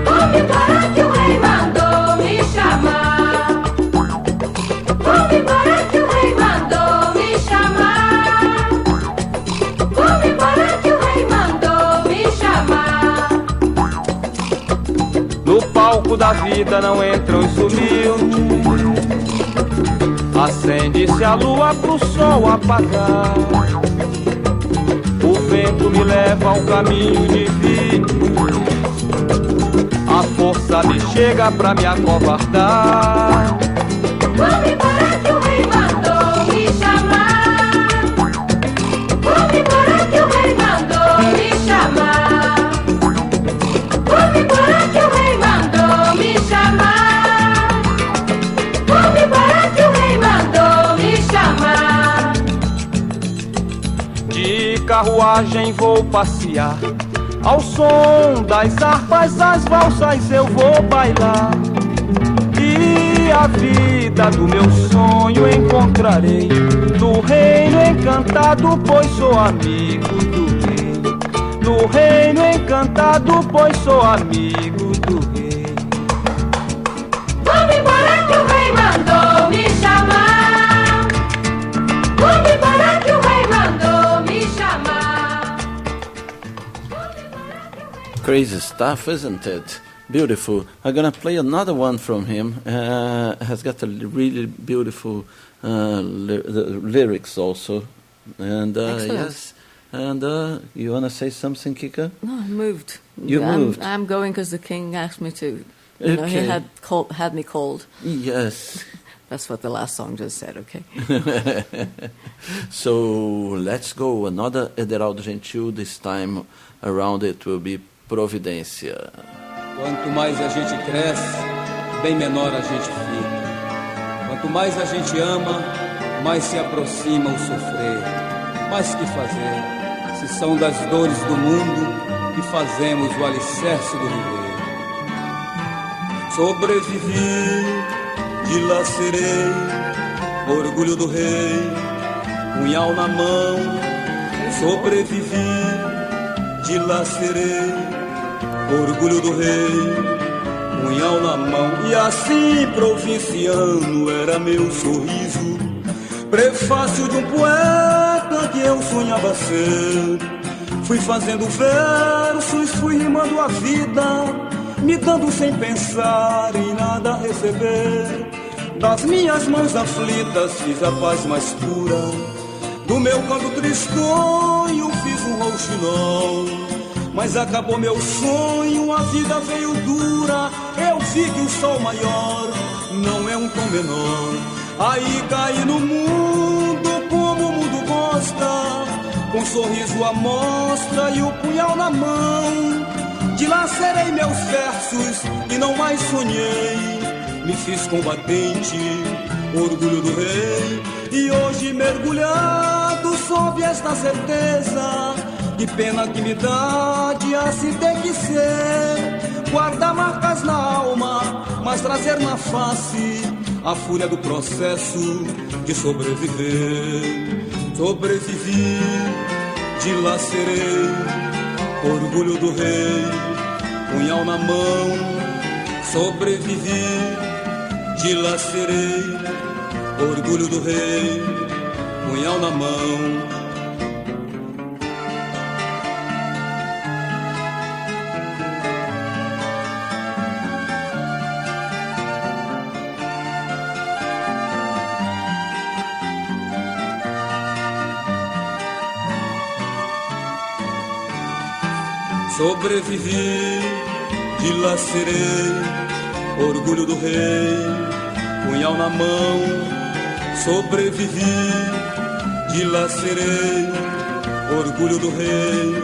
Vou-me embora que o rei mandou me chamar. Vou-me embora que o rei mandou me chamar. Vou-me embora que o rei mandou me chamar. No palco da vida não entram os humildes. Acende-se a lua pro sol apagar. O vento me leva ao caminho divino. A força me chega pra me acovardar. Vou-me embora que o rei mandou me chamar. Vou-me embora que o rei mandou me chamar. Vou-me embora que o rei mandou me chamar. Vou-me embora que o rei mandou me chamar. De carruagem vou passear, ao som das harpas, das valsas eu vou bailar. E a vida do meu sonho encontrarei no reino encantado, pois sou amigo do rei. No reino encantado, pois sou amigo do rei. Vamos embora que o rei mandou me chamar. Vamos embora que o rei mandou me chamar. Crazy stuff, isn't it? Beautiful. I'm gonna play another one from him. Has got a really beautiful lyrics also. And Excellent. yes. And you wanna say something, Kika? No, I moved. You moved. I'm going because the king asked me to. You know, he Okay. had me called. Yes. That's what the last song just said, okay? So let's go. Another Ederaldo Gentil. This time around it will be Providência. Quanto mais a gente cresce, bem menor a gente fica. Quanto mais a gente ama, mais se aproxima o sofrer. Mas que fazer, se são das dores do mundo que fazemos o alicerce do viver. Sobrevivi, dilacerei, orgulho do rei, punhal na mão. Sobrevivi, dilacerei, orgulho do rei, punhal na mão. E assim, provinciano, era meu sorriso, prefácio de um poeta que eu sonhava ser. Fui fazendo versos, fui rimando a vida, me dando sem pensar em nada receber. Das minhas mãos aflitas fiz a paz mais pura, do meu canto tristonho fiz um rouxinol. Mas acabou meu sonho, a vida veio dura, eu vi que o sol maior não é um tom menor. Aí caí no mundo como o mundo gosta, com um sorriso à mostra e o punhal na mão. Dilacerei meus versos e não mais sonhei, me fiz combatente, orgulho do rei. E hoje mergulhado sob esta certeza, que pena que me dá de assim ter que ser. Guardar marcas na alma, mas trazer na face a fúria do processo de sobreviver. Sobrevivi, dilacerei, orgulho do rei, punhal na mão. Sobrevivi, dilacerei, orgulho do rei, punhal na mão. Sobrevivi, dilacerei, orgulho do rei, punhal na mão. Sobrevivi, dilacerei, orgulho do rei,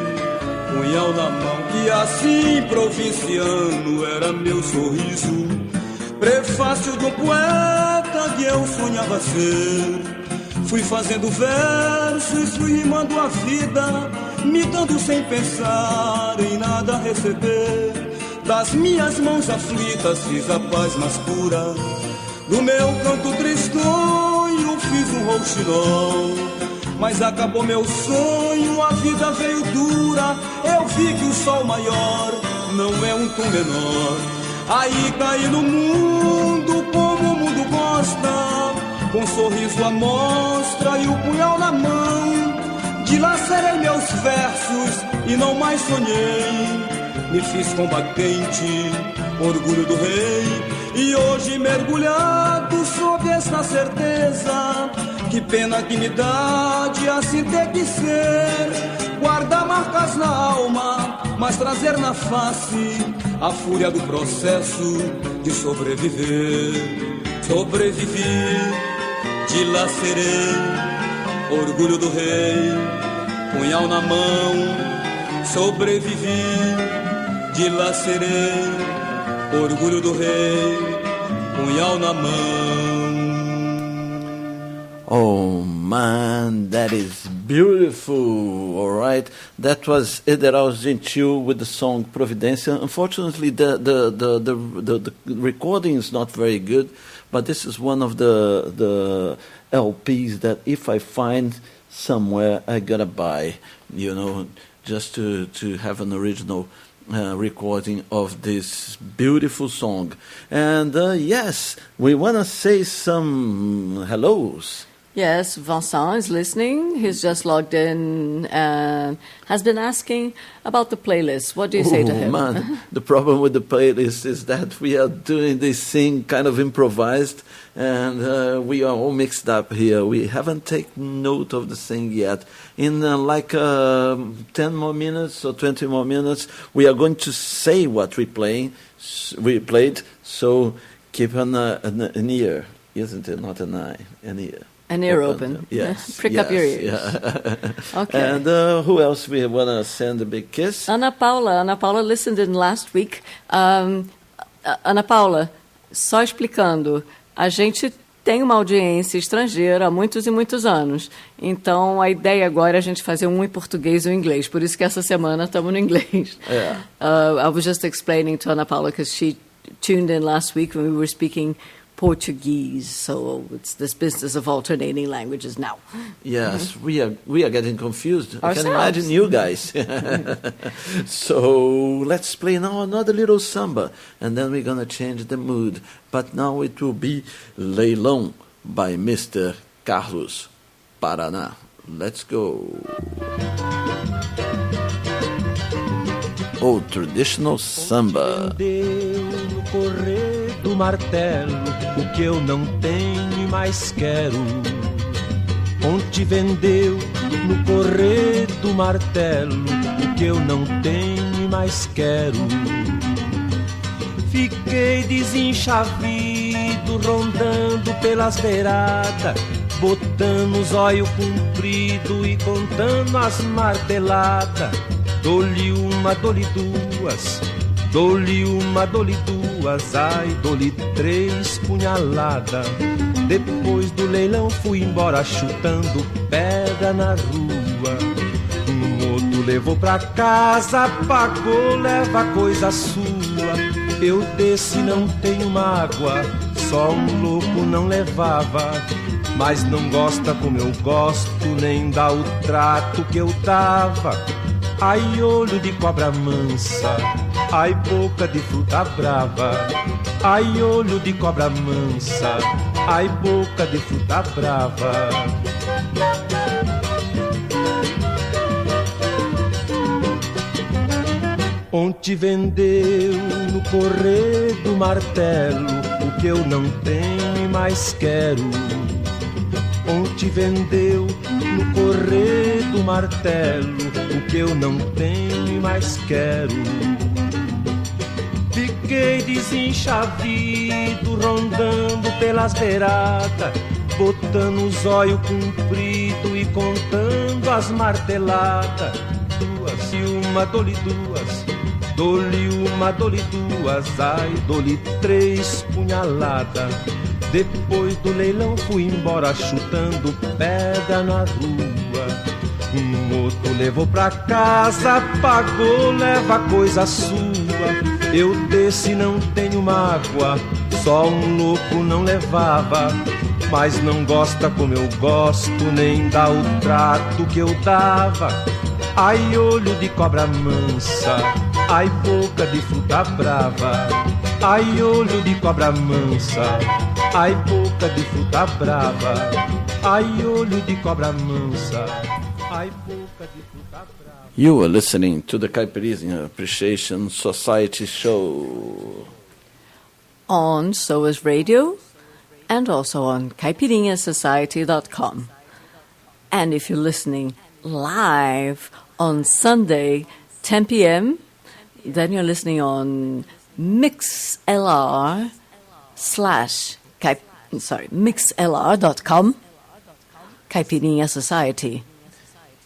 punhal na mão. E assim, provinciano, era meu sorriso, prefácio de um poeta que eu sonhava ser. Fui fazendo versos, fui rimando a vida, me dando sem pensar em nada receber. Das minhas mãos aflitas fiz a paz mais pura, do meu canto tristonho fiz um rouxinol. Mas acabou meu sonho, a vida veio dura, eu vi que o sol maior não é um tom menor. Aí caí no mundo como o mundo gosta, com um sorriso à mostra e o punhal na mão. Dilacerei meus versos e não mais sonhei, me fiz combatente, orgulho do rei. E hoje mergulhado sob esta certeza, que pena que me dá de assim ter que ser. Guardar marcas na alma, mas trazer na face a fúria do processo de sobreviver. Sobrevivi, dilacerei, orgulho do rei, punhal na mão. Sobrevivi, dilacerei, orgulho do rei, punhal na mão. Oh man, that is beautiful. All right, that was Ederal Gentil with the song Providência. Unfortunately, the recording is not very good, but this is one of the LPs that if I find somewhere, I gotta buy. You know, just to have an original recording of this beautiful song. And yes, we wanna say some hellos. Yes, Vincent is listening. He's just logged in and has been asking about the playlist. What do you say to him? Man, the problem with the playlist is that we are doing this thing kind of improvised, and we are all mixed up here. We haven't taken note of the thing yet. In 10 more minutes or 20 more minutes, we are going to say what we played, so keep an ear, isn't it? Not an eye, an ear. An ear open. Yes. Prick up your ears. Yeah. Okay. And who else we want to send a big kiss? Ana Paula listened in last week. Ana Paula, só explicando, a gente tem uma audiência estrangeira há muitos e muitos anos. Então, a ideia agora é a gente fazer um em português e um em inglês. Por isso que essa semana estamos no inglês. Yeah. I was just explaining to Ana Paula because she tuned in last week when we were speaking Portuguese, so it's this business of alternating languages now. Yes, we are getting confused. I Ourselves. can imagine you guys. So let's play now another little samba, and then we're gonna change the mood. But now it will be Leilão by Mr. Carlos Paraná. Let's go. Oh, traditional samba. No correr do martelo, o que eu não tenho e mais quero. Onde vendeu no correr do martelo, o que eu não tenho e mais quero. Fiquei desenchavido, rondando pelas beiradas, botando os olhos comprido e contando as marteladas. Dou-lhe uma, dou-lhe duas, dou-lhe uma, dou-lhe duas, ai, dou-lhe 3 punhaladas. Depois do leilão fui embora chutando pedra na rua. Um outro levou pra casa, pagou, leva coisa sua. Eu desse não tenho mágoa, só um louco não levava. Mas não gosta como eu gosto, nem dá o trato que eu dava. Ai, olho de cobra mansa, ai, boca de fruta brava. Ai, olho de cobra mansa, ai, boca de fruta brava. Onde vendeu no correr do martelo, o que eu não tenho e mais quero. Onde vendeu no correr do martelo, o que eu não tenho e mais quero. Fiquei desenchavido, rondando pelas beiradas, botando os olhos comprido e contando as marteladas. Duas e uma, dou-lhe duas, dou-lhe uma, dou-lhe duas, ai, dou-lhe 3 punhaladas. Depois do leilão fui embora chutando pedra na rua. Um outro levou pra casa, pagou, leva coisa sua. Eu desse não tenho mágoa, só um louco não levava. Mas não gosta como eu gosto, nem dá o trato que eu dava. Ai, olho de cobra mansa, ai, boca de fruta brava. Ai, olho de cobra mansa, ai, boca de fruta brava. Ai, olho de cobra mansa, ai, boca de fruta brava. You are listening to the Caipirinha Appreciation Society show On SOAS Radio and also on caipirinhasociety.com. And if you're listening live on Sunday, 10 p.m., then you're listening on mixlr.com, Caipirinha Society.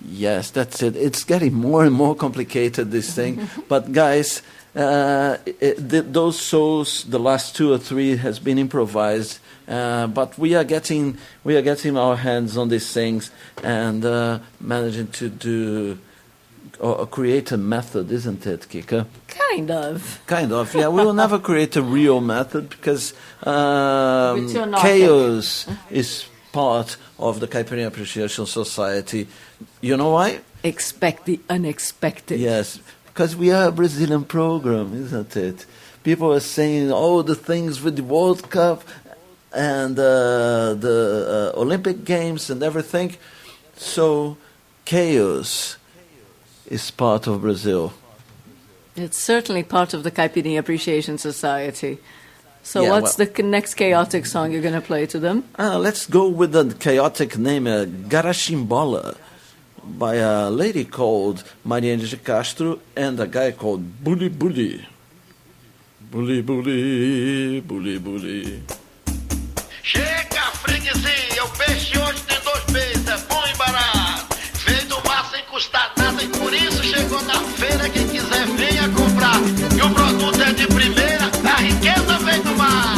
Yes, that's it. It's getting more and more complicated, this thing. But guys, those shows, the last 2 or 3, has been improvised, but we are getting our hands on these things and managing to do or create a method, isn't it, Kika? Kind of. Kind of, yeah. We will never create a real method because chaos is part of the Caipirinha Appreciation Society. You know why? Expect the unexpected. Yes, because we are a Brazilian program, isn't it? People are saying all the things with the World Cup and the Olympic Games and everything. So chaos is part of Brazil. It's certainly part of the Caipirinha Appreciation Society. So Yeah, what's the next chaotic song you're going to play to them? Let's go with the chaotic name, Garachimbola, by a lady called Maria de Castro and a guy called Bully Bully. Bully Bully, Bully Bully. Chega, freguesia, o peixe hoje tem 2 peixes, é bom e barato. Veio do mar sem custar nada e por isso chegou na feira. Quem quiser venha comprar. E o produto é de primeira, a riqueza vem do mar.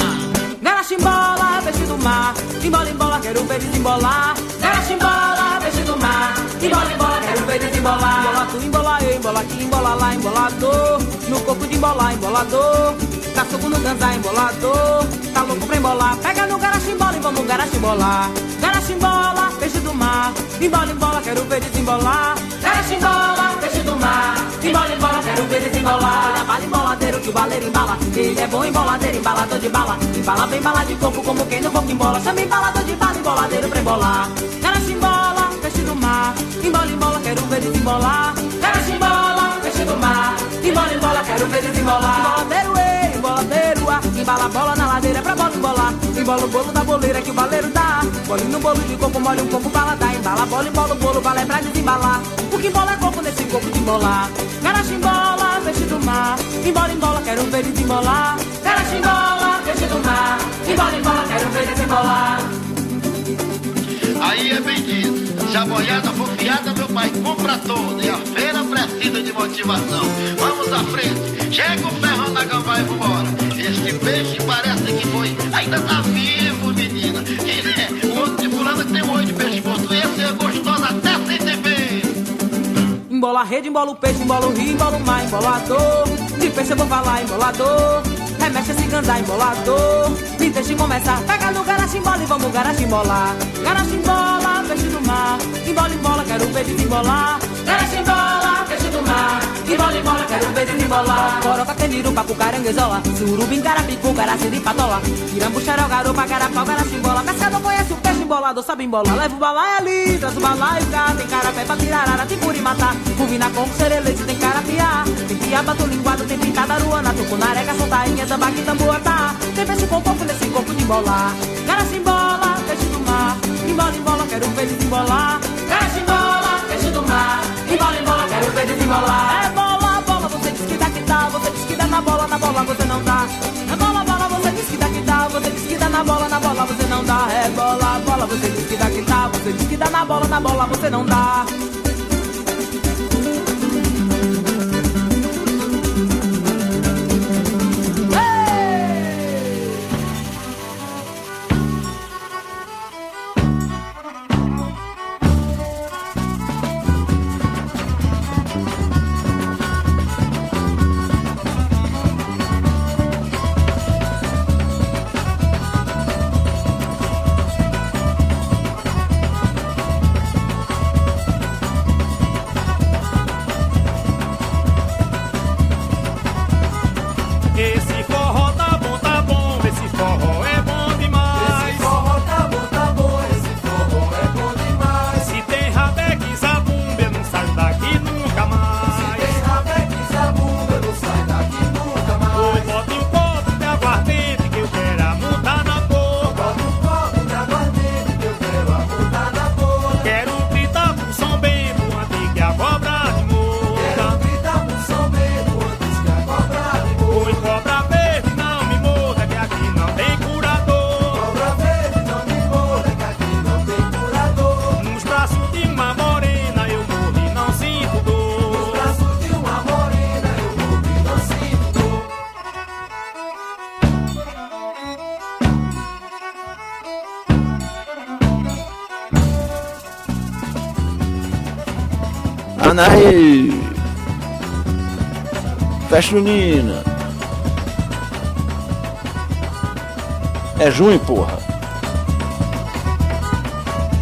Garachimbola, peixe do mar. Embola, embola, quero ver desembolar. Garachimbola, peixe do mar. Embola, embola, quero ver desembolar. Embola tu, embola eu, embola aqui, embola lá, embolador. No corpo de embolar, embolador. Dá soco no ganzá, embolador. Tá louco pra embolar. Pega no garachimbola e vamos garachimbolar. Garachimbola, peixe do mar. Embola, embola, quero ver desembolar. Garachimbola, peixe do mar. Embola, embola, quero ver desembolar. Olha, bala emboladeiro que o baleiro embala. Ele é bom emboladeiro, embalador de bala. Embala bem bala de coco como quem no coco embola. Chama embalador de bala, emboladeiro pra embolar. Garachimbola, peixe do mar. Embola, embola, quero ver desembolar. Garachimbola, peixe do mar. Embola, embola, quero ver desembolar. Emboladeiro, ei, emboladeiro, ah. Embala a bola na ladeira pra bola embolar. Embola o bolo da boleira que o baleiro dá. Bole no bolo de coco, molha um pouco, bala dá. Embala a bola, embola o bolo, bala é pra desembalar. O que embola é coco nesse coco de embolar. Garachimbola, peixe do mar. Embola, embola, quero ver desembolar. Garachimbola, peixe do mar. Embola, embola, quero ver desembolar. Aí é bem dito. Se a boiada for fiada, meu pai compra toda. E a feira precisa de motivação. Vamos à frente. Chega o ferrão na gambá e vambora. Esse peixe parece que foi. Ainda tá vivo, menina. E, o outro de fulano que tem um olho de peixe morto. Esse é gostoso até sem tempero. Embola a rede, embola o peixe, embola o rio, embola o mar, embolador. De peixe eu vou falar, embolador. Remexe esse ganzá, embolador. Me deixe começar, pega no garachimbola e vamos garachimbolar. Garachimbola, peixe do mar. Embola, embola, quero ver desembolar. Garachimbola, peixe do mar. Embola, embola, quero ver desembolar. Coroca, tendiru, papo, caranguejola. Surubim, carapicu, caraciri, patola. Pirambu, xerau, garopa, carapau, garachimbola. Pescador conhece o peixe, embolador sabe embolar. Leva o balaia ali, traz o balaia cá. Tem carapé pra tirar ara, tem puri matar. Cuvina, conco, sereleite, tem carapiá. Tem piaba, tô linguado, tem pintada, aruana. Tucunarega, soltainha, tambaqui, tamboatá. Tem peixe com coco nesse coco de embolar. Garachimbola, peixe do mar. Embola, embola, quero ver desembolar. Garachimbola, peixe do mar. Embola, embola, quero ver desembolar. É bola, bola, você diz que dá que dá. Você diz que dá na bola você não dá. É bola, bola, você diz que dá que dá. Você diz que dá na bola você não dá. É bola, bola, você diz que dá que dá. Você diz que dá na bola você não dá. caninana, aí! Festa junina! É junho, porra!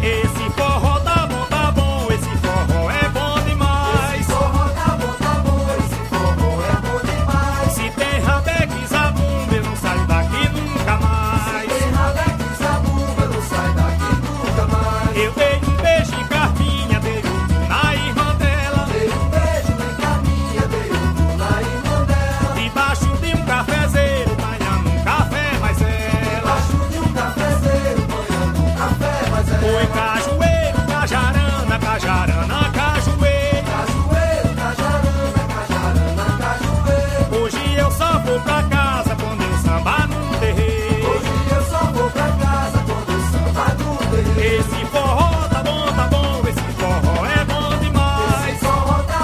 Esse forró tá bom, esse forró é bom demais. Esse forró tá bom, esse forró é bom demais. Se tem rabeque zabumba, eu não saio daqui nunca mais. Se tem rabeque zabumba, eu não saio daqui nunca mais. Eu dei um beijo em Carminha, dei outro na irmã dela. Dei um beijo em Carminha, dei outro na irmã dela. Debaixo de um cafezeiro, banhando um café, mas ela. Debaixo de um cafezeiro, banhando um café, mas ela. Foi cajueiro, cajarana, cajarana, cajueiro. Cajueiro, cajarana, cajarana, cajueiro. Hoje eu só vou pra casa quando eu sambar no terreiro. Hoje eu só vou pra casa quando eu sambar no terreiro. Esse forró tá bom, esse forró é bom demais. Esse forró tá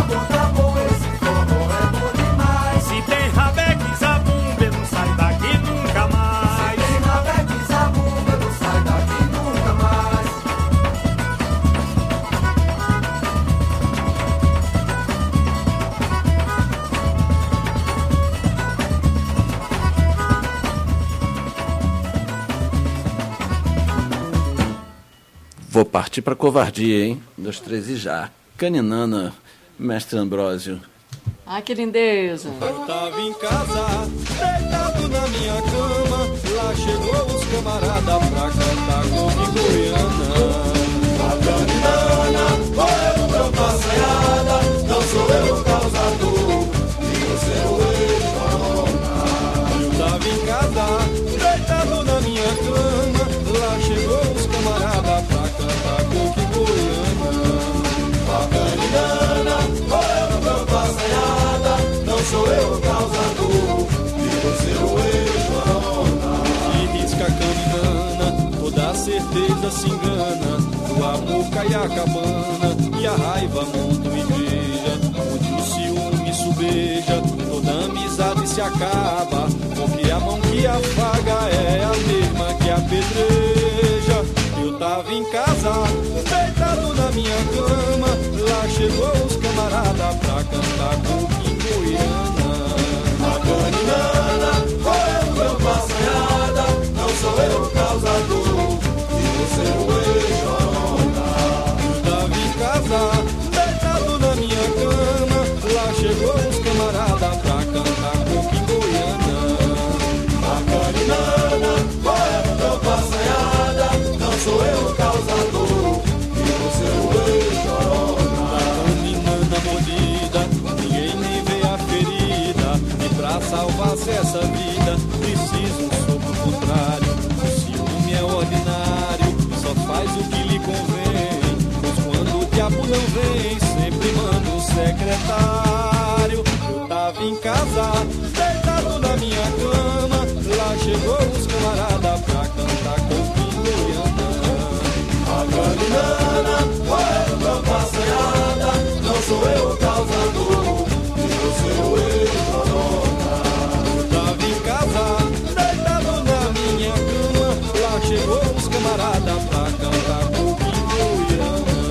bom, esse forró é bom demais. Se tem rabeque zabumba, eu não saio daqui nunca mais. Se tem rabeque zabumba, eu não saio daqui nunca mais. Vou partir pra covardia, hein? 1, 2, 3 e já. Caninana, mestre Ambrósio. Ah, que lindeza. Eu tava em casa, deitado na minha cama. Lá chegou os camaradas pra cantar comigo goiana. A caninana, olha no meu passeada. Não sou eu o causador, e você é o ex-corona. Eu tava em casa, deitado na minha cama. Lá chegou os camaradas pra cantar comigo goiana. A caninana, olha no meu passeada. Não sou eu o causador, e você é o ex-corona. E risca a caninana, toda certeza se engana. O amor cai a cabana e a raiva monta uma igreja, onde o ciúme subeja, toda amizade se acaba, porque a mão que afaga é a mesma que apedreja. Eu tava em casa, deitado na minha cama. Lá chegou os camaradas pra cantar comigo goiana. A caninana, olha o meu passeada. Não sou eu o causador, e você é o ex-corona. Eu tava em casa, deitado na minha cama. Lá chegou os camaradas pra cantar comigo goiana. A caninana, olha o meu passeada. Não sou eu o causador, e você é o ex-corona. A caninana mordida, ninguém nem vê a ferida. E pra salvar-se essa vida, preciso um sopro contrário. O ciúme é ordinário, só faz o que lhe convém. Pois quando o diabo não vem, sempre manda o secretário. Eu tava em casa, deitado na minha cama. Lá chegou os camaradas pra cantar comigo goiana. A caninana, olha o meu passeada. Não sou eu o causador, e você é o ex-corona. Eu tava em casa, deitado na minha cama. Lá chegou os camaradas pra cantar comigo goiana.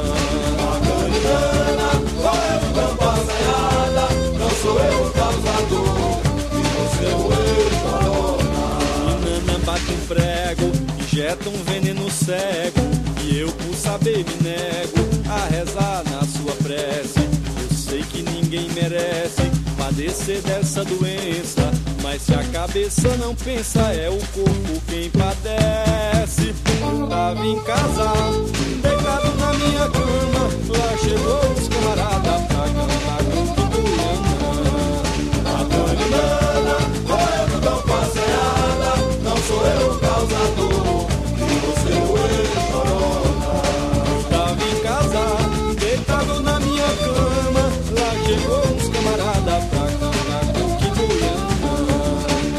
A caninana, olha o meu passeada. Não sou eu o causador, e você é o ex-corona. Caninana bate um prego, injeta um veneno cego. E eu, por saber, me nego a rezar na sua prece. Eu sei que ninguém merece padecer dessa doença, mas se a cabeça não pensa, é o corpo quem padece. Eu tava em casa, deitado na minha cama. Lá chegou os camaradas pra cantar comigo goiana. A caninana, olha no meu passeada. Não sou eu o causador, e você é o ex-corona. Eu tava em casa, deitado na minha cama. Lá chegou uns camaradas pra cantar comigo goiana.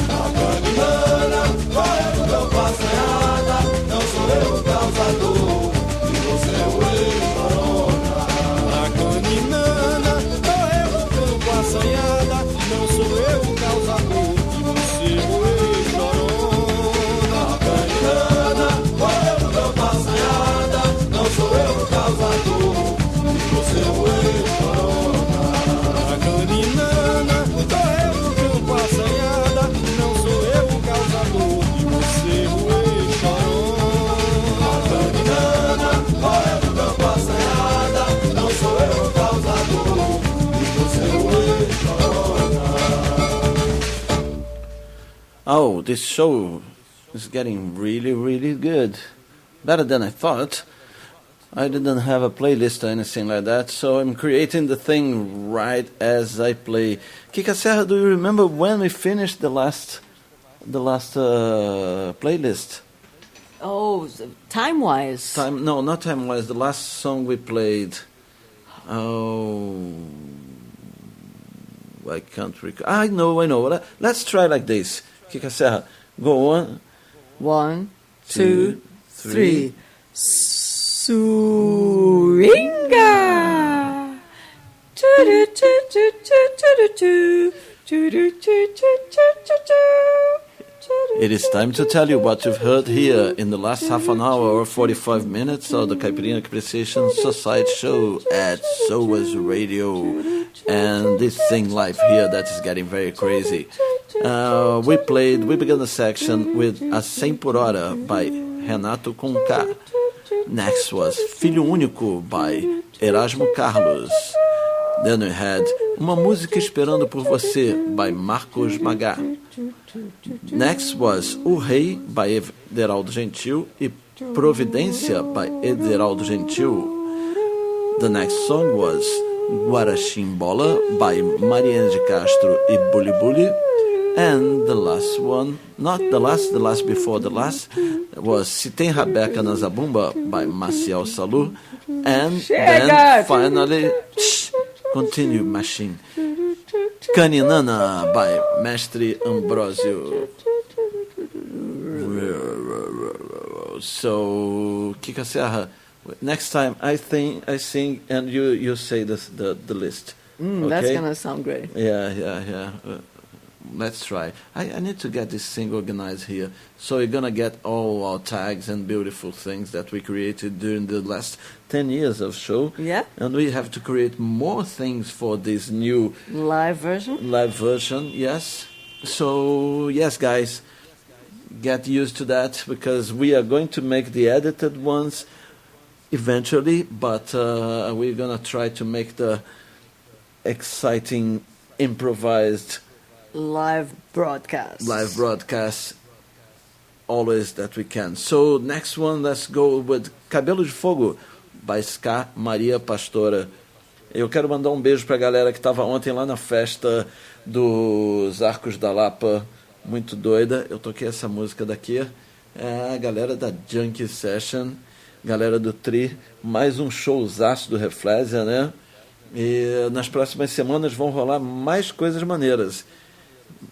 A caninana, olha no meu passeada. Não sou eu o causador, e você é o ex-corona. A caninana, olha no meu passeada. Não sou eu o causador. Oh, this show is getting really, really good. Better than I thought. I didn't have a playlist or anything like that, so I'm creating the thing right as I play. Kika Serra, do you remember when we finished the last playlist? Oh, time-wise. No, not time-wise. The last song we played. Oh, I can't recall. I know. Let's try like this. Kika Serra, go on. 1, 2, 3. Swinga! It is time to tell you what you've heard here in the last half an hour or 45 minutes of the Caipirinha Appreciation Society show at SOAS Radio. And this thing live here that is getting very crazy. We began the section with A 100 por Hora by Renato Conká. Next was Filho Único by Erasmo Carlos. Then we had Uma Música Esperando por Você by Marcos Magá. Next was O Rei by Ederaldo Gentil e Providência by Ederaldo Gentil. The next song was Guaraximbola by Mariana de Castro e Bully Bully. And the last one, not the last before the last, was Se Tem Rabeca na Zabumba by Maciel Salu. And then finally, continue machine, Caninana by Mestre Ambrósio. So, Kika Serra, next time I sing and you say the list. Okay? That's gonna sound great. Yeah. Let's try. I need to get this thing organized here. So we're going to get all our tags and beautiful things that we created during the last 10 years of show. Yeah. And we have to create more things for this new... Live version, yes. So, yes, guys, get used to that because we are going to make the edited ones eventually, but we're going to try to make the exciting, improvised... Live broadcast always that we can. So next one, let's go with Cabelo de Fogo by Ska Maria Pastora. Eu quero mandar um beijo pra galera que estava ontem lá na festa dos Arcos da Lapa, muito doida. Eu toquei essa música daqui, a galera da Junkie Session, galera do Tri, mais um showzaço do Reflésia, né? E nas próximas semanas vão rolar mais coisas maneiras.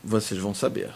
Vocês vão saber.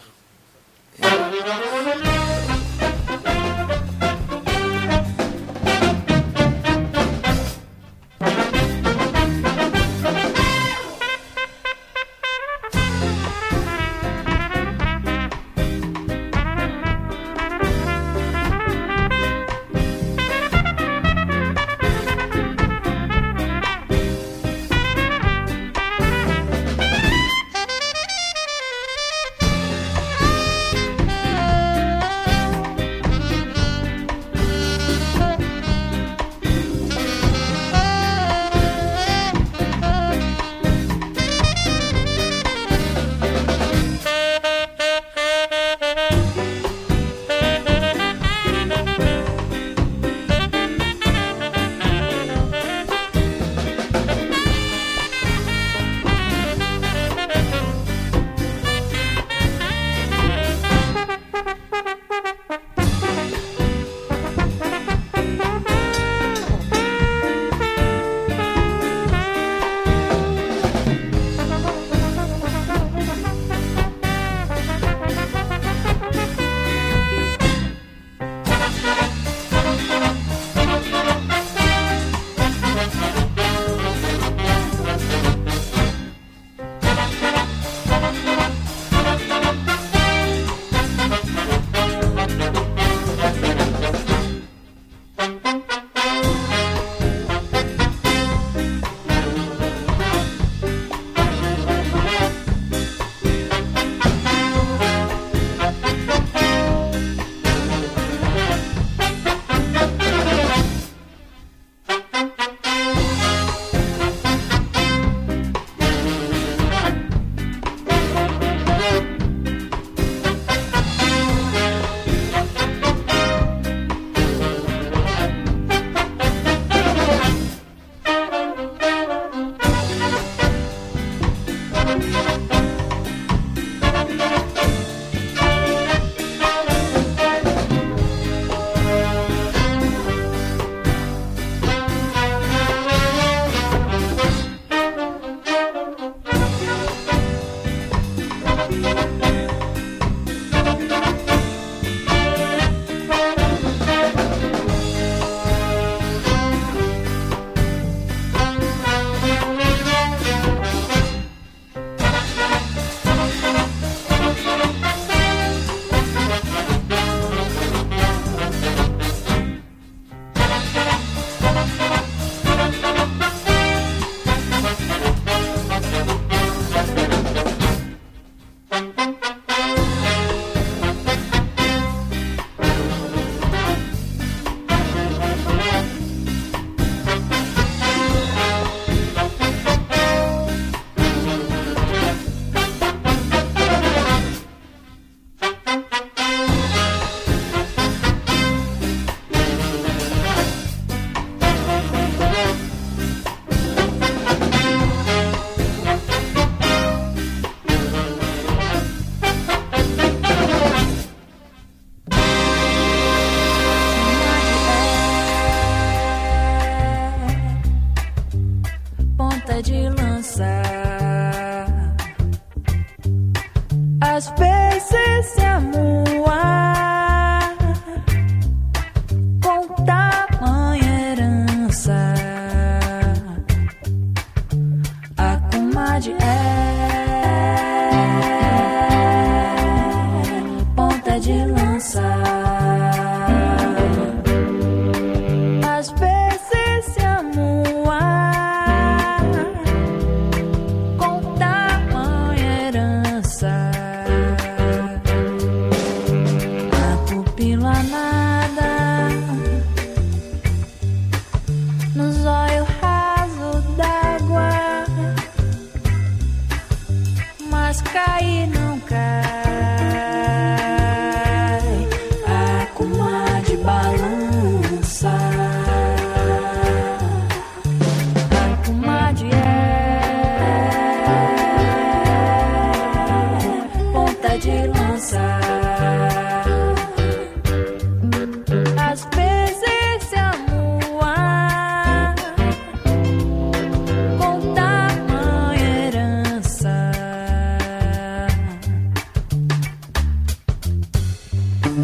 Yeah,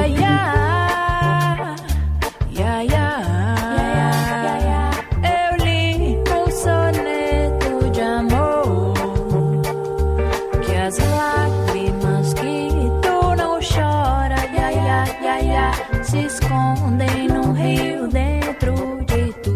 yeah, yeah, yeah. Eu li no soneto de amor que as lágrimas que tu não chora, yeah, yeah, yeah, yeah, se escondem num rio dentro de tu.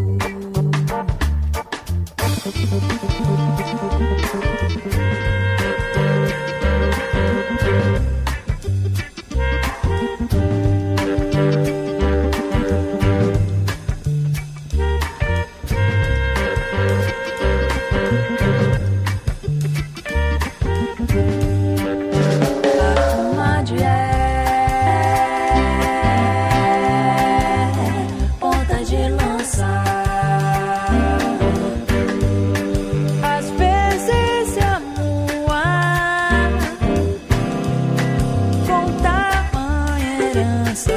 Ponta de lança, às vezes se amua com tamanha herança.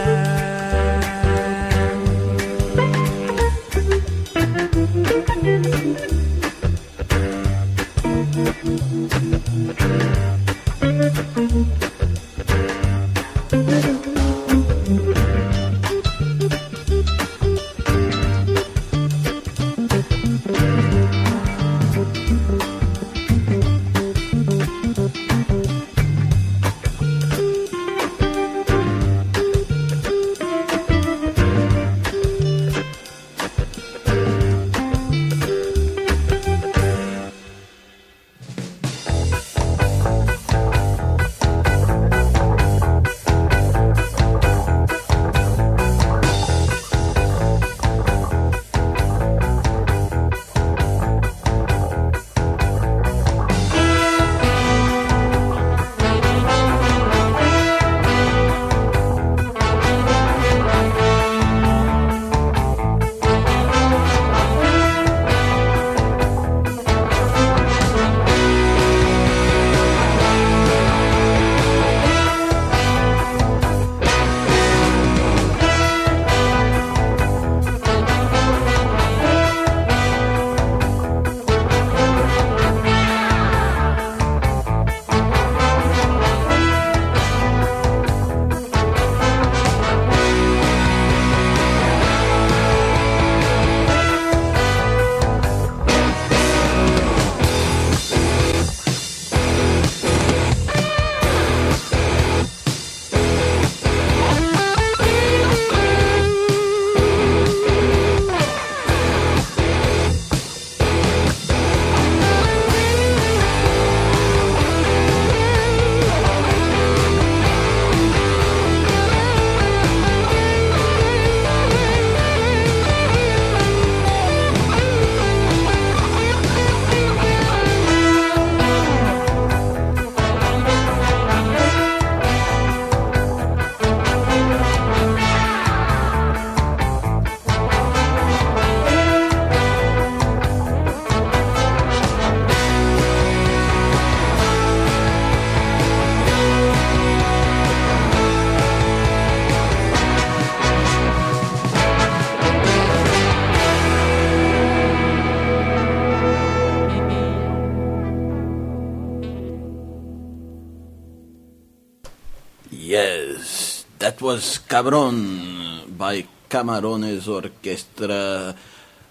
Yes, that was Cabron by Camarones Orquestra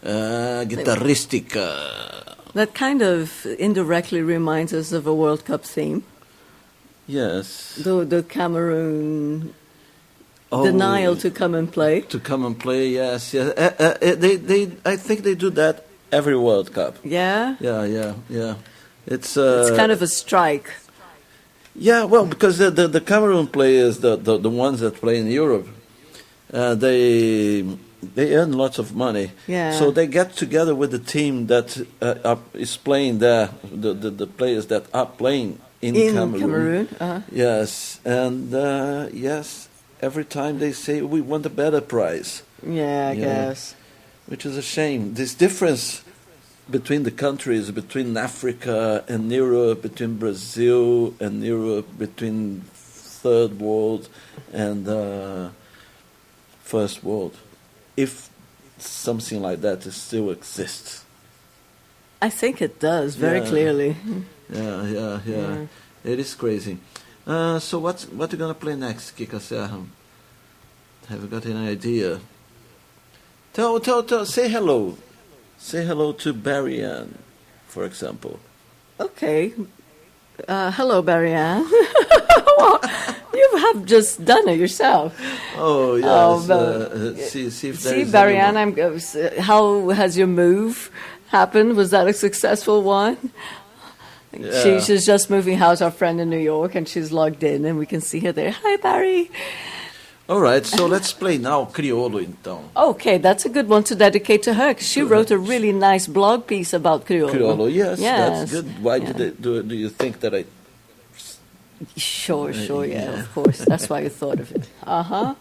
Guitarrística. That kind of indirectly reminds us of a World Cup theme. Yes. The Cameroon denial to come and play. To come and play, yes. I think they do that every World Cup. Yeah? Yeah. It's kind of a strike. Yeah, well, because the Cameroon players, the ones that play in Europe, they earn lots of money. Yeah. So they get together with the team that is playing there, the players that are playing in Cameroon. Uh-huh. Yes, and yes, every time they say we want a better prize. Yeah, I guess. Which is a shame. This difference between the countries, between Africa and Europe, between Brazil and Europe, between third world and first world, if something like that still exists. I think it does, very clearly. Yeah. It is crazy. So what are you going to play next, Kika Serra? Have you got any idea? Tell, say hello. Say hello to Barry Ann, for example. Okay. Hello, Barry Ann. Well, you have just done it yourself. Oh, yes. See if there is Barry Ann, anyone. how has your move happened? Was that a successful one? Yeah. She's just moving house, our friend in New York, and she's logged in, and we can see her there. Hi, Barry. All right, so let's play now Criollo, então. Okay, that's a good one to dedicate to her, because she wrote a really nice blog piece about Criollo. Criollo, yes, that's good. Why do you think that I... Sure, yeah, of course. That's why you thought of it. Uh-huh.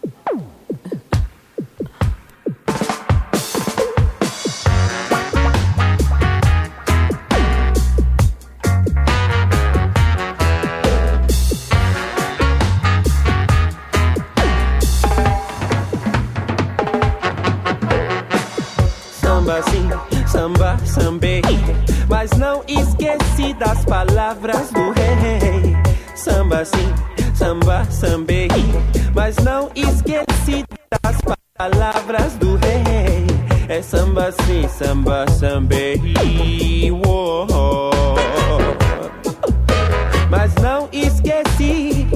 Samba sim, samba, sambei, mas não esqueci das palavras do rei. Samba sim, samba, sambei, mas não esqueci das palavras do rei. É samba sim, samba, sambei, mas não esqueci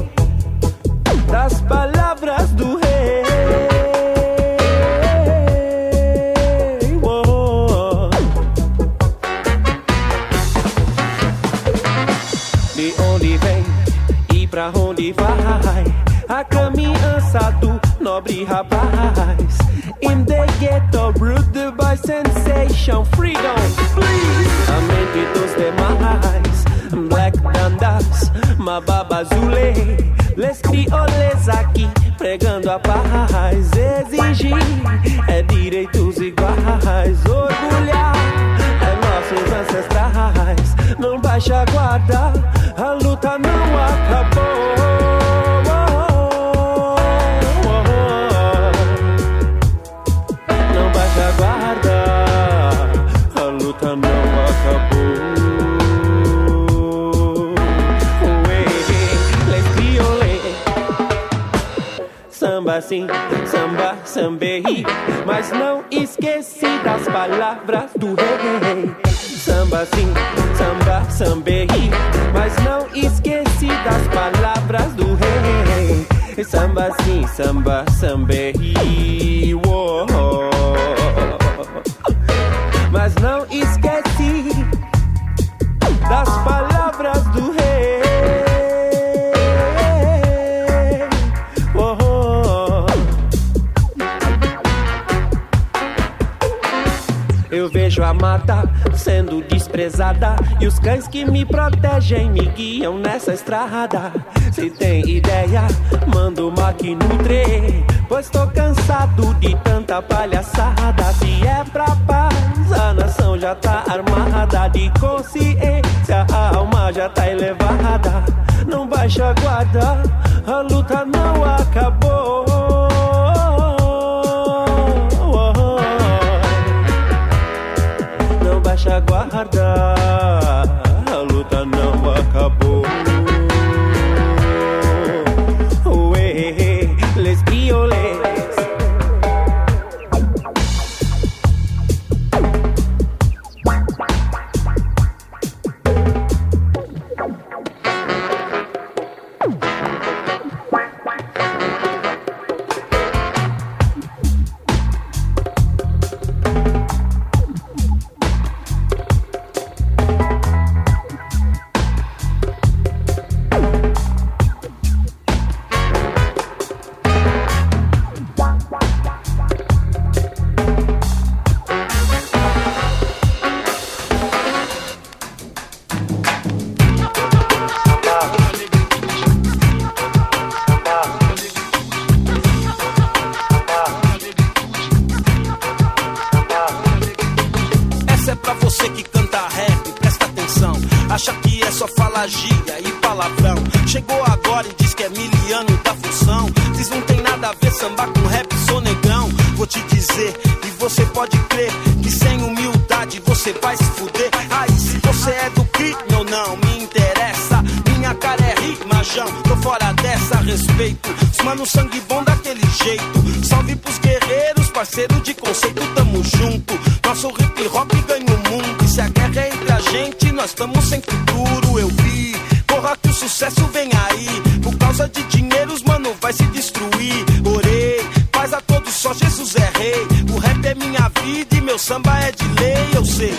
das palavras do rei. De onde vem e pra onde vai a caminhança do nobre rapaz? In the ghetto, ruled by sensation, freedom, please. A mente dos demais, Black Dandas, Mababa Zule, les crioles aqui pregando a paz. Exigir é direitos iguais, orgulhar é nossos ancestrais. Não baixa a guarda, a luta não acabou. Não baixa a guarda, a luta não acabou. Les crioles, samba sim, samba, sambei, mas não esqueci das palavras do rei. Samba sim, samba, sambei, mas não esqueci das palavras do rei. Samba sim, samba, sambei, mas não esqueci das palavras do rei. Eu vejo a mata sendo desprezada e os cães que me protegem me guiam nessa estrada. Se tem ideia, manda uma que nutre, pois tô cansado de tanta palhaçada. Se é pra paz, a nação já tá armada. De consciência, a alma já tá elevada. Não baixa a guarda, a luta não acabou. Baixa a guarda, a luta não acabou. Les crioles. acha que é só falagia e palavrão. Chegou agora e diz que é miliano da função. Diz não tem nada a ver sambar com rap, sou negão. Vou te dizer, e você pode crer, que sem humildade você vai se fuder. Aí se você é do crime ou não, me interessa. Minha cara é rimajão, tô fora dessa, respeito. Os mano sangue bom daquele jeito. Salve pros guerreiros, parceiro de conceito, tamo junto. Nosso hip hop ganha o mundo. E se a guerra é entre a gente, nós tamo sem futuro, eu vi. Porra que o sucesso vem aí. Por causa de dinheiro os mano vai se destruir. Orei, paz a todos, só Jesus é rei. O rap é minha vida e meu samba é de lei, eu sei.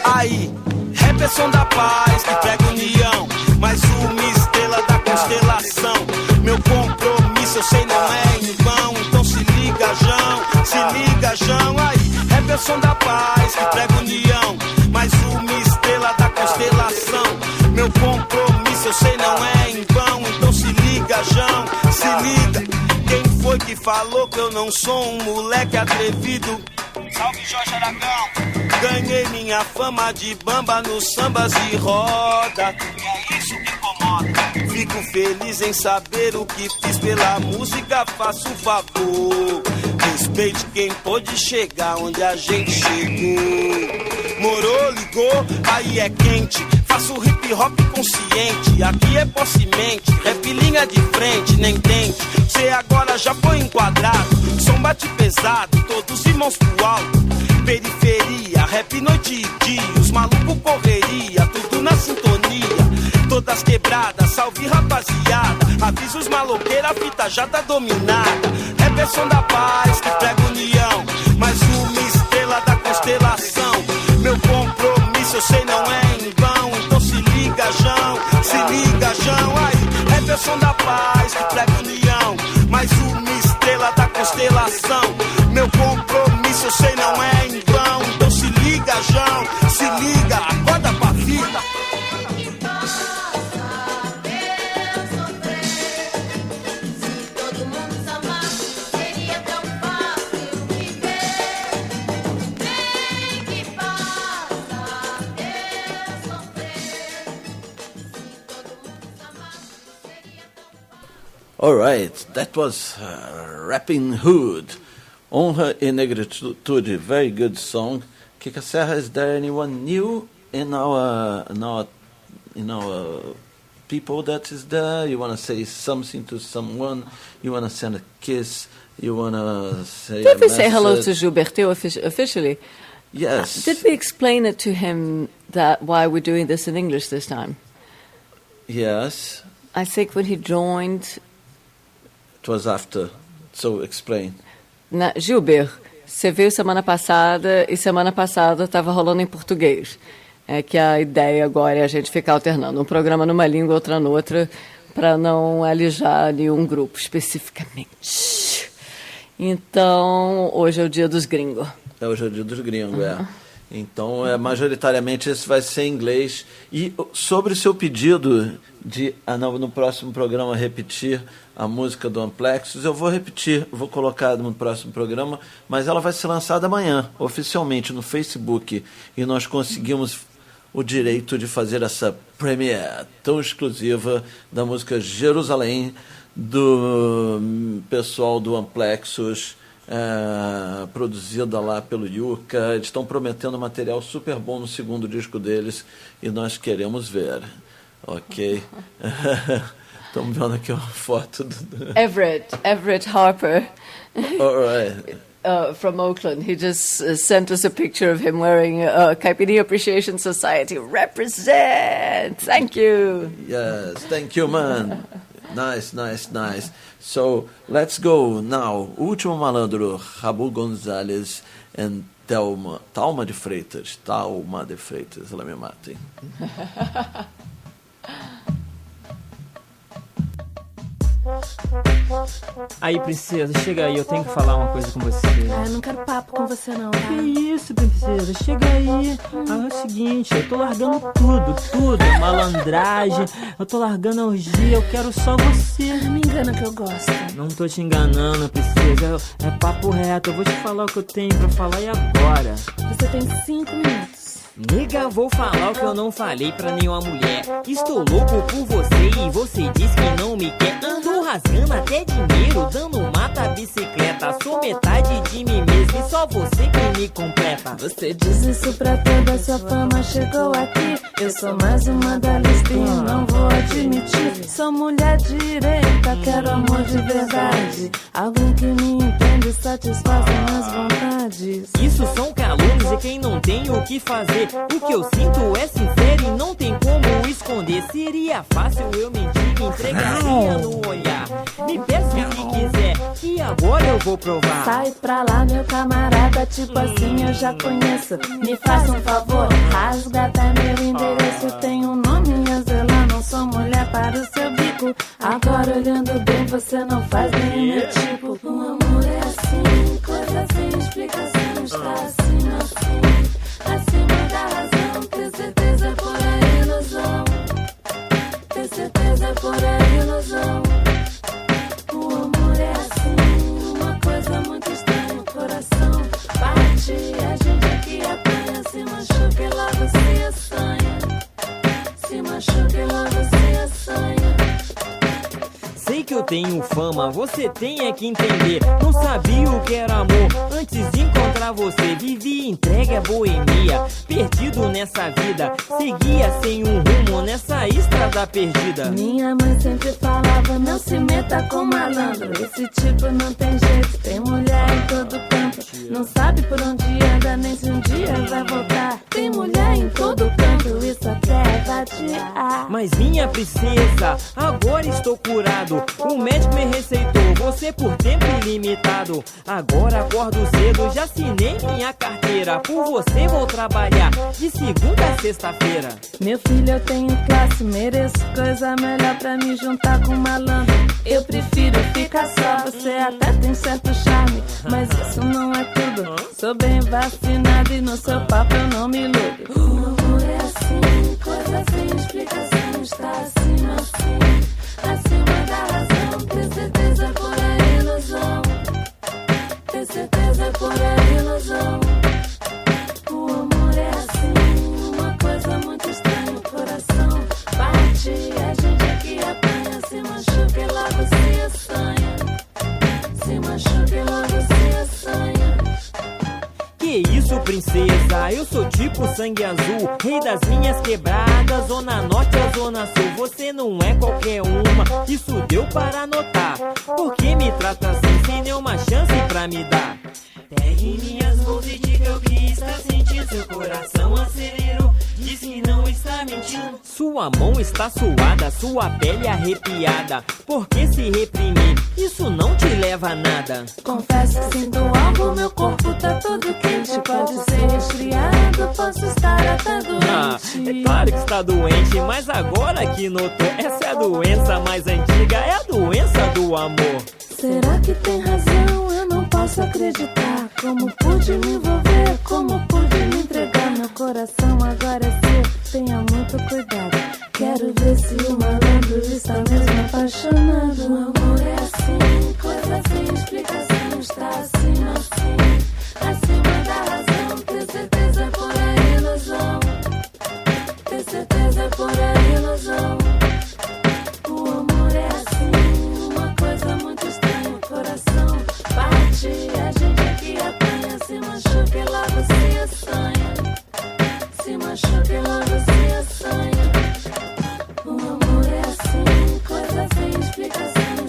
Aí, rap é som da paz que prega união. Mais uma estrela da constelação. Meu compromisso eu sei não é em vão. Então se liga, Jão. Aí, rap é som da paz que prega união. Mais uma estrela da constelação. Meu compromisso eu sei não é em vão. Então se liga, Jão, se liga. Quem foi que falou que eu não sou um moleque atrevido? Salve Jorge Aragão. Ganhei minha fama de bamba nos sambas e roda. É isso que incomoda. Fico feliz em saber o que fiz pela música, faço um favor. Respeite quem pôde chegar onde a gente chegou. Morou, ligou, aí é quente. Faço hip hop consciente. Aqui é possemente, rap linha de frente, nem tente. Cê agora já foi enquadrado. Som bate pesado, todos irmãos pro alto. Periferia, rap noite e dia. Os malucos correria, tudo na sintonia. Todas quebradas, salve rapaziada. Avisa os maloqueiros, a fita já tá dominada. Rap é som da paz que prega união. Mais uma estrela da constelação. Meu compromisso eu sei não é em vão. Então se liga, Jão. Aí, rap é som da paz que prega união. Mais uma estrela da constelação. Meu compromisso eu sei não é em vão. Então se liga, Jão, se liga, acorda pra vida. All right, that was Rapping Hood. Honra e Negritude, very good song. Kika Serra, is there anyone new in our people that is there? You want to say something to someone? You want to send a kiss? You want to say Did a we say hello message? to Gilberto officially? Yes. Did we explain it to him that why we're doing this in English this time? Yes. I think when he joined... It was after, so explain. Gilberto, você veio semana passada e semana passada estava rolando em português. É que a ideia agora é a gente ficar alternando um programa numa língua, outra noutra, para não alijar nenhum grupo especificamente. Então, hoje é o dia dos gringos. Hoje é o dia dos gringos, Então, majoritariamente, esse vai ser em inglês. E sobre o seu pedido de, no próximo programa, repetir a música do Amplexus, eu vou repetir, vou colocar no próximo programa, mas ela vai ser lançada amanhã, oficialmente, no Facebook. E nós conseguimos o direito de fazer essa premiere tão exclusiva da música Jerusalém, do pessoal do Amplexus, produzida lá pelo Yuka. Eles estão prometendo material super bom no segundo disco deles e nós queremos ver, ok? Estamos vendo aqui uma foto do Everett Harper. All right. From Oakland. He just sent us a picture of him wearing a Caipirinha Appreciation Society. Represent! Thank you! Yes, thank you, man. Nice. So, let's go now. Último malandro, Rabu Gonzalez and Talma de Freitas, ela me mata, hein? Aí, princesa, chega aí, eu tenho que falar uma coisa com você. Ah, eu não quero papo com você não, tá? Que isso, princesa, chega aí. É o seguinte, eu tô largando tudo, malandragem, eu tô largando a orgia, eu quero só você. Me engana que eu gosto. Não tô te enganando, princesa, é papo reto, eu vou te falar o que eu tenho pra falar e agora. Você tem 5 minutos. Nega, vou falar o que eu não falei pra nenhuma mulher. Estou louco por você e você diz que não me quer. Ando rasgando até dinheiro, dando mata bicicleta. Sou metade de mim mesmo e só você que me completa. Você diz isso pra toda sua fama, chegou aqui. Eu sou mais uma da lista e não vou admitir. Sou mulher direita, quero amor de verdade. Alguém que me entende e satisfaz minhas vontades. Isso são calúnios e quem não tem o que fazer. O que eu sinto é sincero e não tem como esconder. Seria fácil eu mentir, me entregaria no olhar. Me peça o que quiser, que agora eu vou provar. Sai pra lá, meu camarada, tipo assim eu já conheço. Me faça um favor, rasga até meu endereço. Tenho um nome a zelar, não sou mulher para o seu bico. Agora olhando bem, você não faz nem o meu tipo. O amor é assim, coisa sem explicação. Está assim, assim, acima da razão. Ter certeza por a ilusão. Ter certeza por a ilusão. O amor é assim, uma coisa muito estranha. O coração bate, a gente aqui apanha. Se machuca e logo se assanha. Se machuca e logo se assanha. Sei que eu tenho fama, você tem é que entender. Não sabia o que era amor antes de encontrar você. Vivi entregue à boemia, perdido nessa vida. Seguia sem um rumo nessa estrada perdida. Minha mãe sempre falava, não se meta com malandro. Esse tipo não tem jeito, tem mulher em todo canto. Não sabe por onde anda, nem se um dia vai voltar. Tem mulher em todo canto, isso até vadiar. Mas minha princesa, agora estou curado. O médico me receitou você por tempo ilimitado. Agora acordo cedo, já assinei minha carteira. Por você vou trabalhar de segunda a sexta-feira. Meu filho, eu tenho classe, mereço coisa melhor pra me juntar com malandro. Eu prefiro ficar só, você até tem certo charme, mas isso não é tudo. Sou bem vacinado e no seu papo eu não me iludo. O amor é assim, coisa sem explicação. Está acima, assim, acima da razão. Ter certeza por a ilusão. Ter certeza por a ilusão. O amor é assim, uma coisa muito estranha. O coração bate, a gente aqui apanha. Se machuca e logo se assanha. Se machuca e logo se assanha. Que isso, princesa, eu sou tipo sangue azul, rei das minhas quebradas, zona norte ou zona sul. Você não é qualquer uma, isso deu para notar. Por que me trata assim, sem nenhuma chance pra me dar? Pegue minhas mãos e diga o que está sentindo. Seu coração acelerou, diz que não está mentindo. Sua mão está suada, sua pele arrepiada. Por que se reprimir? Isso não te leva a nada. Confesso que sinto algo, meu corpo tá todo quente. Pode ser resfriado, posso estar até doente. É claro que está doente, mas agora que notou, essa é a doença mais antiga, é a doença do amor. Será que tem razão? Eu não posso acreditar. Como pude me envolver, como pude me entregar. Meu coração agora é seu, tenha muito cuidado. Quero ver se o malandro está mesmo apaixonado. O amor é assim, coisa sem explicação. Está acima, assim, acima da razão. Ter certeza por a ilusão. Ter certeza por a ilusão. O amor é assim, uma coisa muito estranha. O coração bate, a gente aqui apanha. Se machuca e logo se assanha. Se machuca e logo se assanha. O amor é assim, coisa sem explicação.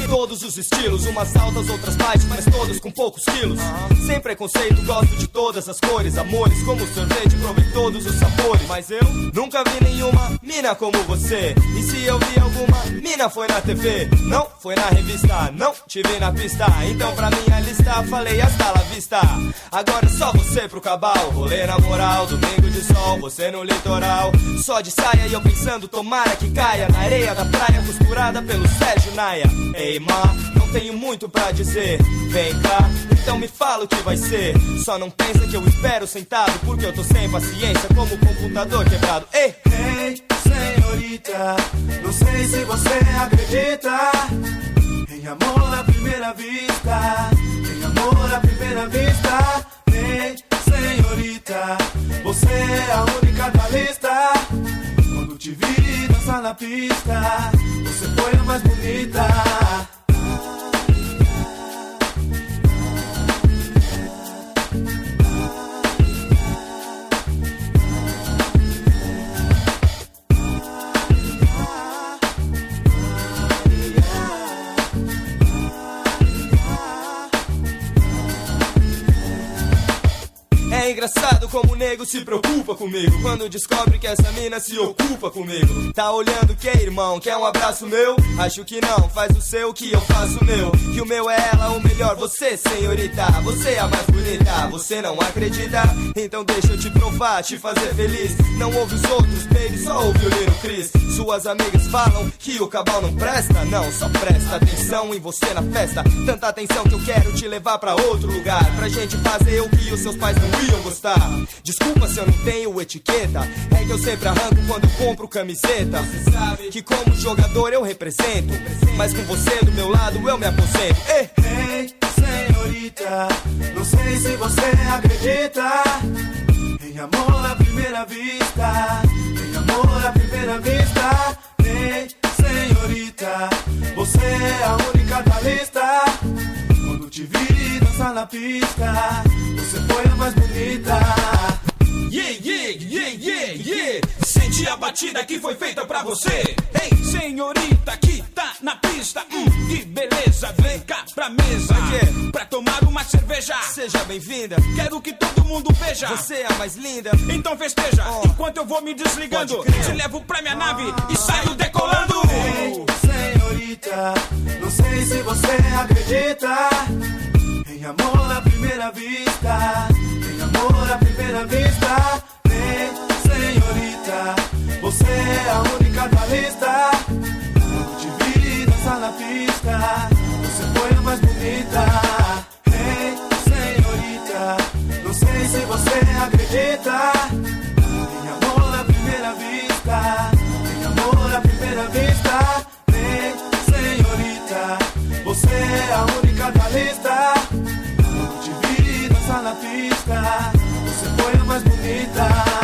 Todos os estilos, umas altas, outras baixas, mas todas com poucos quilos. Sem preconceito, gosto de todas as cores. Amores como sorvete, provei todos os sabores. Mas eu nunca vi nenhuma mina como você. E se eu vi alguma mina foi na TV. Não foi na revista, não te vi na pista. Então pra minha lista falei hasta la vista. Agora é só você pro cabal. Rolê na moral, domingo de sol, você no litoral. Só de saia e eu pensando, tomara que caia na areia da praia, costurada pelo Sérgio Naia. Ei, não tenho muito pra dizer. Vem cá, então me fala o que vai ser. Só não pensa que eu espero sentado, porque eu tô sem paciência como o computador quebrado. Ei, hey, senhorita, não sei se você acredita em amor à primeira vista. Em amor à primeira vista. Hey, senhorita, você é a única da lista. Quando te vi dançar na pista, você foi a mais bonita. É engraçado como o nego se preocupa comigo quando descobre que essa mina se ocupa comigo. Tá olhando o que, irmão? Quer um abraço meu? Acho que não, faz o seu que eu faço o meu. Que o meu é ela, o melhor, você, senhorita. Você é a mais bonita, você não acredita? Então deixa eu te provar, te fazer feliz. Não ouve os outros, baby, só ouve o Lino Chris. Suas amigas falam que o cabal não presta. Não, só presta atenção em você na festa. Tanta atenção que eu quero te levar pra outro lugar, pra gente fazer o que os seus pais não iam gostar. Desculpa se eu não tenho etiqueta, é que eu sempre arranco quando eu compro camiseta. Você sabe que como jogador eu represento, mas com você do meu lado eu me aposento. Ei, hey, senhorita, não sei se você acredita em amor à primeira vista. Em amor à primeira vista. Ei, senhorita, você é a única da lista. Quando te vi dançar na pista, você foi a mais bonita. Yeah, yeah, yeah, yeah, yeah. Sente a batida que foi feita pra você. Ei, senhorita que tá na pista, que beleza, vem cá pra mesa. Pra tomar uma cerveja. Seja bem-vinda. Quero que todo mundo veja. Você é a mais linda. Então festeja, enquanto eu vou me desligando. Te levo pra minha nave e saio decolando. Ei, senhorita, não sei se você acredita em amor à primeira vista. Em amor à primeira vista. Ei, senhorita, você é a única da lista. Quando te vi dançar na pista, você foi a mais bonita. Ei, senhorita, não sei se você acredita em amor à primeira vista. Em amor à primeira vista. Ei, senhorita, você é a única da lista. Quando te vi dançar na pista, você foi a mais bonita.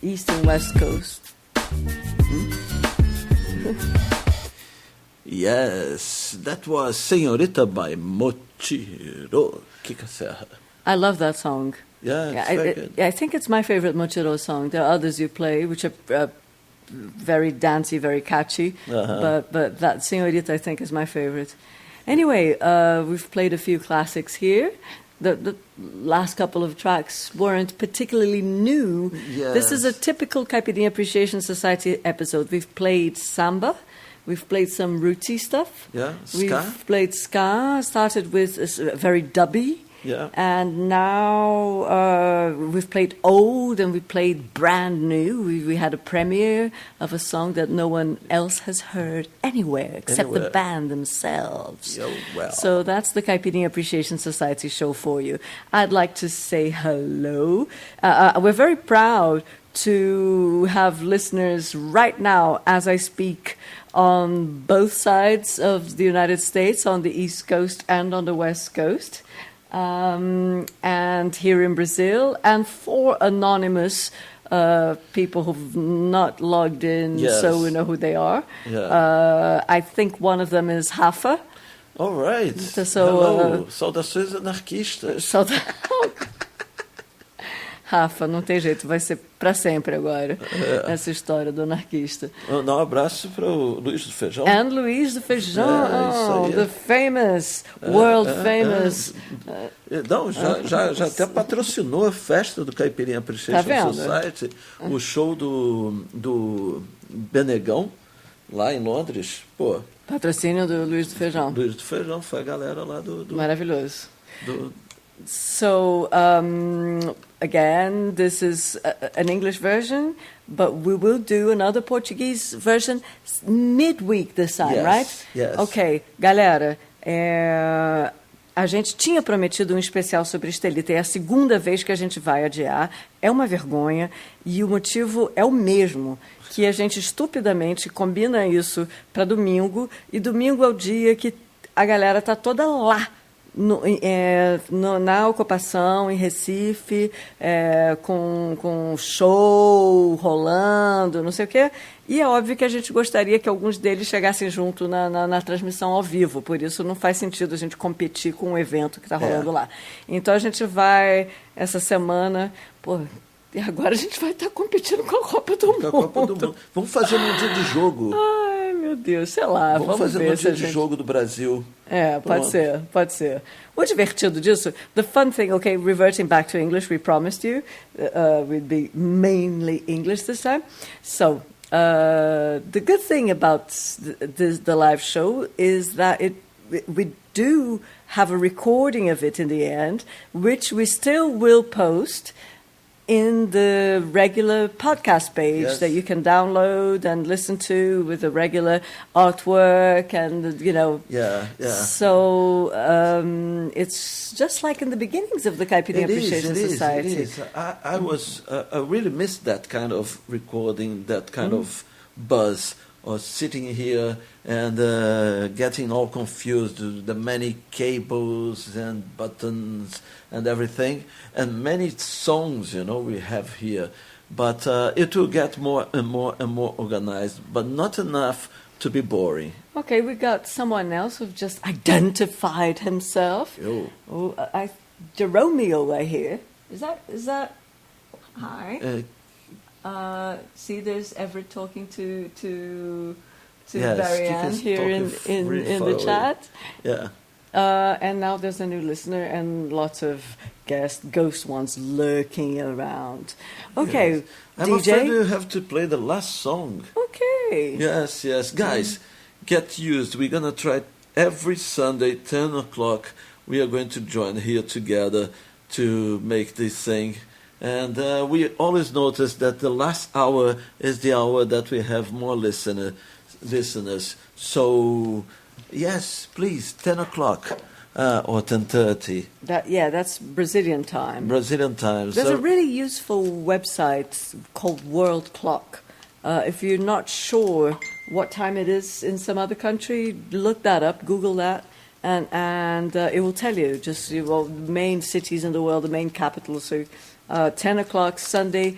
East and West Coast. Yes, that was Senhorita by Mochiro Kika Serra. I love that song. Yeah, it's very good. I think it's my favorite Mochiro song. There are others you play, which are very dancey, very catchy. But that Señorita, I think, is my favorite. Anyway, we've played a few classics here. The last couple of tracks weren't particularly new. Yes. This is a typical Caipirinha Appreciation Society episode. We've played samba. We've played some rooty stuff. Yeah, ska. We've played ska. Started with very dubby. Yeah. And now we've played old and we played brand new. We had a premiere of a song that no one else has heard anywhere except the band themselves. Oh, well. So that's the Caipirinha Appreciation Society show for you. I'd like to say hello. We're very proud to have listeners right now as I speak on both sides of the United States, on the East Coast and on the West Coast. And here in Brazil, and 4 anonymous people who've not logged in, so we know who they are. Yeah. I think one of them is Rafa. All right. So, hello. Saudações anarquistas. Rafa, não tem jeito, vai ser para sempre agora, essa história do anarquista. Dá um abraço para o Luiz do Feijão. And Luiz do Feijão, the famous, world famous. Não, já até patrocinou a festa do Caipirinha Appreciation Society, o show do Benegão, lá em Londres. Pô. Patrocínio do Luiz do Feijão. Luiz do Feijão, foi a galera lá do maravilhoso. So, again, this is an English version, but we will do another Portuguese version midweek this time, right? Yes. Ok, galera, a gente tinha prometido um especial sobre Estelita, é a segunda vez que a gente vai adiar, é uma vergonha, e o motivo é o mesmo, que a gente estupidamente combina isso para domingo, e domingo é o dia que a galera está toda lá, na ocupação, em Recife, com show rolando, não sei o quê. E é óbvio que a gente gostaria que alguns deles chegassem junto na transmissão ao vivo. Por isso não faz sentido a gente competir com o evento que está rolando lá. Então a gente vai, essa semana... E agora a gente vai estar competindo com a Copa do Mundo. Vamos fazer num dia de jogo. Ai, meu Deus, sei lá. Vamos fazer num dia de jogo do Brasil. Pode ser. O divertido disso, the fun thing, okay, reverting back to English, we promised you, we'd be mainly English this time. So, the good thing about the live show is that we do have a recording of it in the end, which we still will post in the regular podcast page that you can download and listen to with the regular artwork and, you know. Yeah. So it's just like in the beginnings of the Caipirinha Appreciation Society. It is. I really missed that kind of recording, that kind of buzz, or sitting here and getting all confused, the many cables and buttons and everything, and many songs, we have here. But it will get more and more and more organized, but not enough to be boring. Okay, we got someone else who just identified himself. Jeromeo, I hear. Is that? Hi. See, there's Everett talking to Marianne here in the chat. Yeah. And now there's a new listener and lots of ghost ones lurking around. Okay, yes. I'm DJ. afraid you have to play the last song. Okay. Yes. Guys, get used. We're going to try every Sunday, 10 o'clock. We are going to join here together to make this thing. And we always notice that the last hour is the hour that we have more listeners. So, yes, please, 10 o'clock or 10:30. That's Brazilian time. Brazilian time. There's a really useful website called World Clock. If you're not sure what time it is in some other country, look that up, Google that, and it will tell you just the main cities in the world, the main capitals. So 10 o'clock Sunday,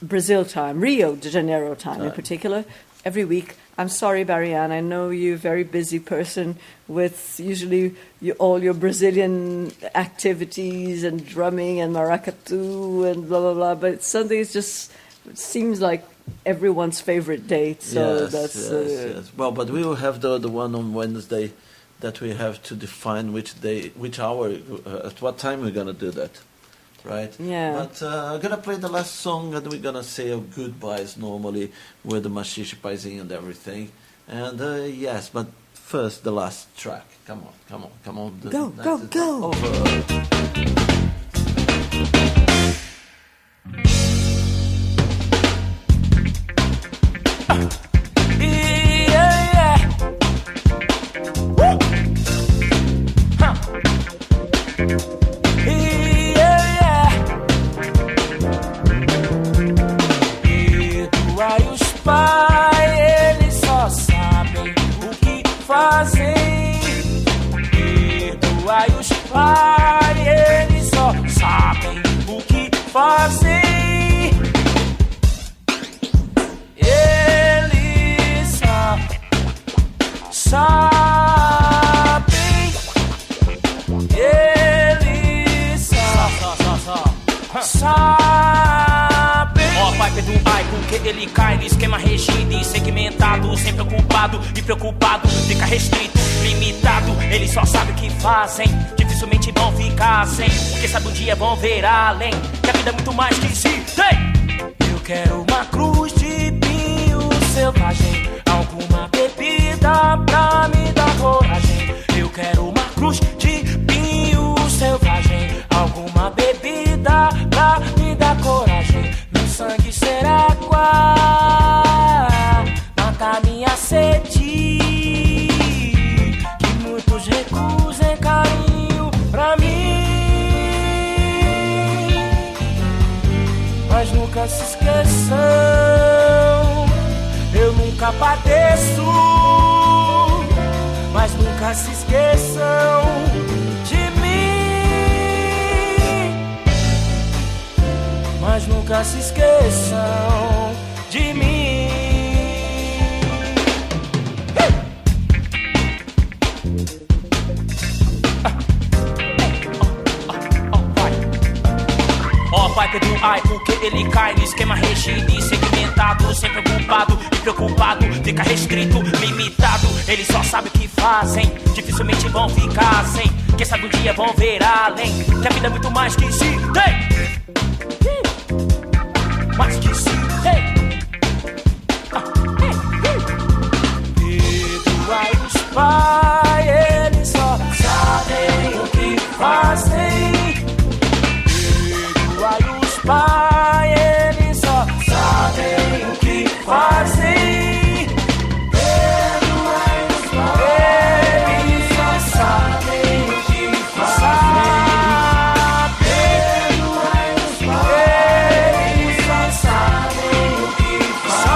Brazil time, Rio de Janeiro time in particular. Every week I'm sorry, Bariana. I know you're a very busy person with usually all your Brazilian activities and drumming and maracatu and blah, blah, blah. But Sunday is just seems like everyone's favorite date. So yes. Well, but we will have the one on Wednesday that we have to define which day, which hour, at what time we're going to do that. Right? Yeah. But I'm going to play the last song and we're going to say our goodbyes normally with the Machixe Paizinho and everything. And yes, but first the last track. Come on. Go. Over. Ele cai no esquema regido e segmentado, sem preocupado e preocupado, fica restrito, limitado. Eles só sabem o que fazem, dificilmente vão ficar sem. Quem sabe um dia vão ver além, que a vida é muito mais que se tem. Eu quero uma cruz de pinho selvagem, alguma bebida pra me dar coragem. Eu quero uma cruz de pinho selvagem, alguma bebida pra me dar coragem. Meu sangue será água, mata minha sede, que muitos recusem carinho pra mim, mas nunca se esqueçam, eu nunca padeço, mas nunca se esqueçam de mim, mas nunca se esqueçam de mim. Ó, pai Pedro, ai, porque ele cai no esquema regido e segmentado, sem preocupado e preocupado, fica restrito, limitado. Eles só sabem o que fazem, dificilmente vão ficar sem. Quem sabe um dia vão ver além, que a vida é muito mais que se tem. Mais que se tem. Perdoai os pais, eles só sabem o que fazem. Perdoai os pais, eles só sabem o que fazem. Perdoai os pais, eles só sabem o que fazem. Perdoai os pais, eles só sabem o que fazem.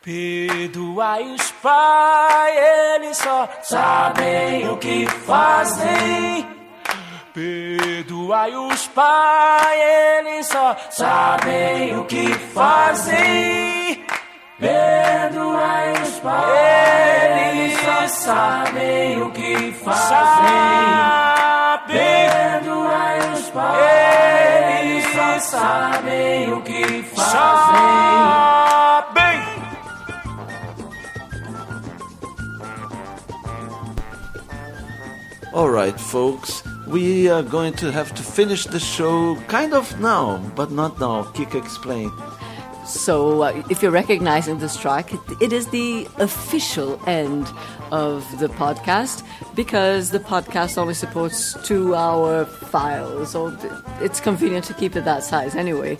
Perdoai os pais, eles só sabem o que fazem. Perdoai os pais, eles só sabem o que fazem. Perdoai os pais, eles só sabem o que fazem. Perdoai os pais, eles só sabem o que fazem. All right, folks, we are going to have to finish the show kind of now, but not now. Kika, explain. So, if you're recognizing this track, it is the official end of the podcast, because the podcast only supports 2-hour files, so it's convenient to keep it that size anyway.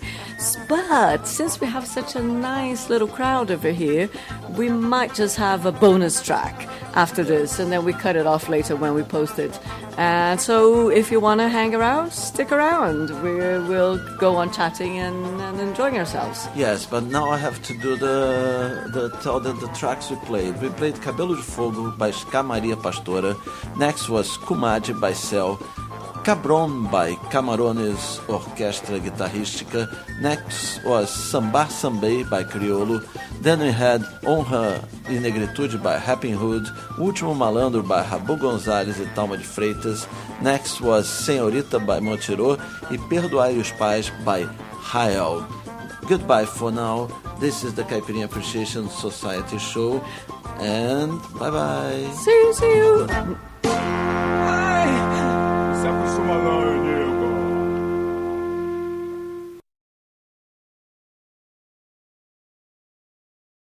But since we have such a nice little crowd over here, we might just have a bonus track after this, and then we cut it off later when we post it. And so if you want to hang around, stick around. We'll go on chatting and enjoying ourselves. Yes, but now I have to do the tracks we played. We played Cabelo de Fogo by Ska Maria Pastora. Next was Comadre by Cell. Cabron by Camarones Orquestra Guitarrística. Next was Sambar Sambei by Criolo. Then we had Honra e Negritude by Rappin' Hood. Último Malandro by Rabu Gonzalez e Talma de Freitas. Next was Senhorita by Montirô e Perdoai os Pais by Rael. Goodbye for now. This is the Caipirinha Appreciation Society show. And bye-bye. See you. Ai, se acostuma não,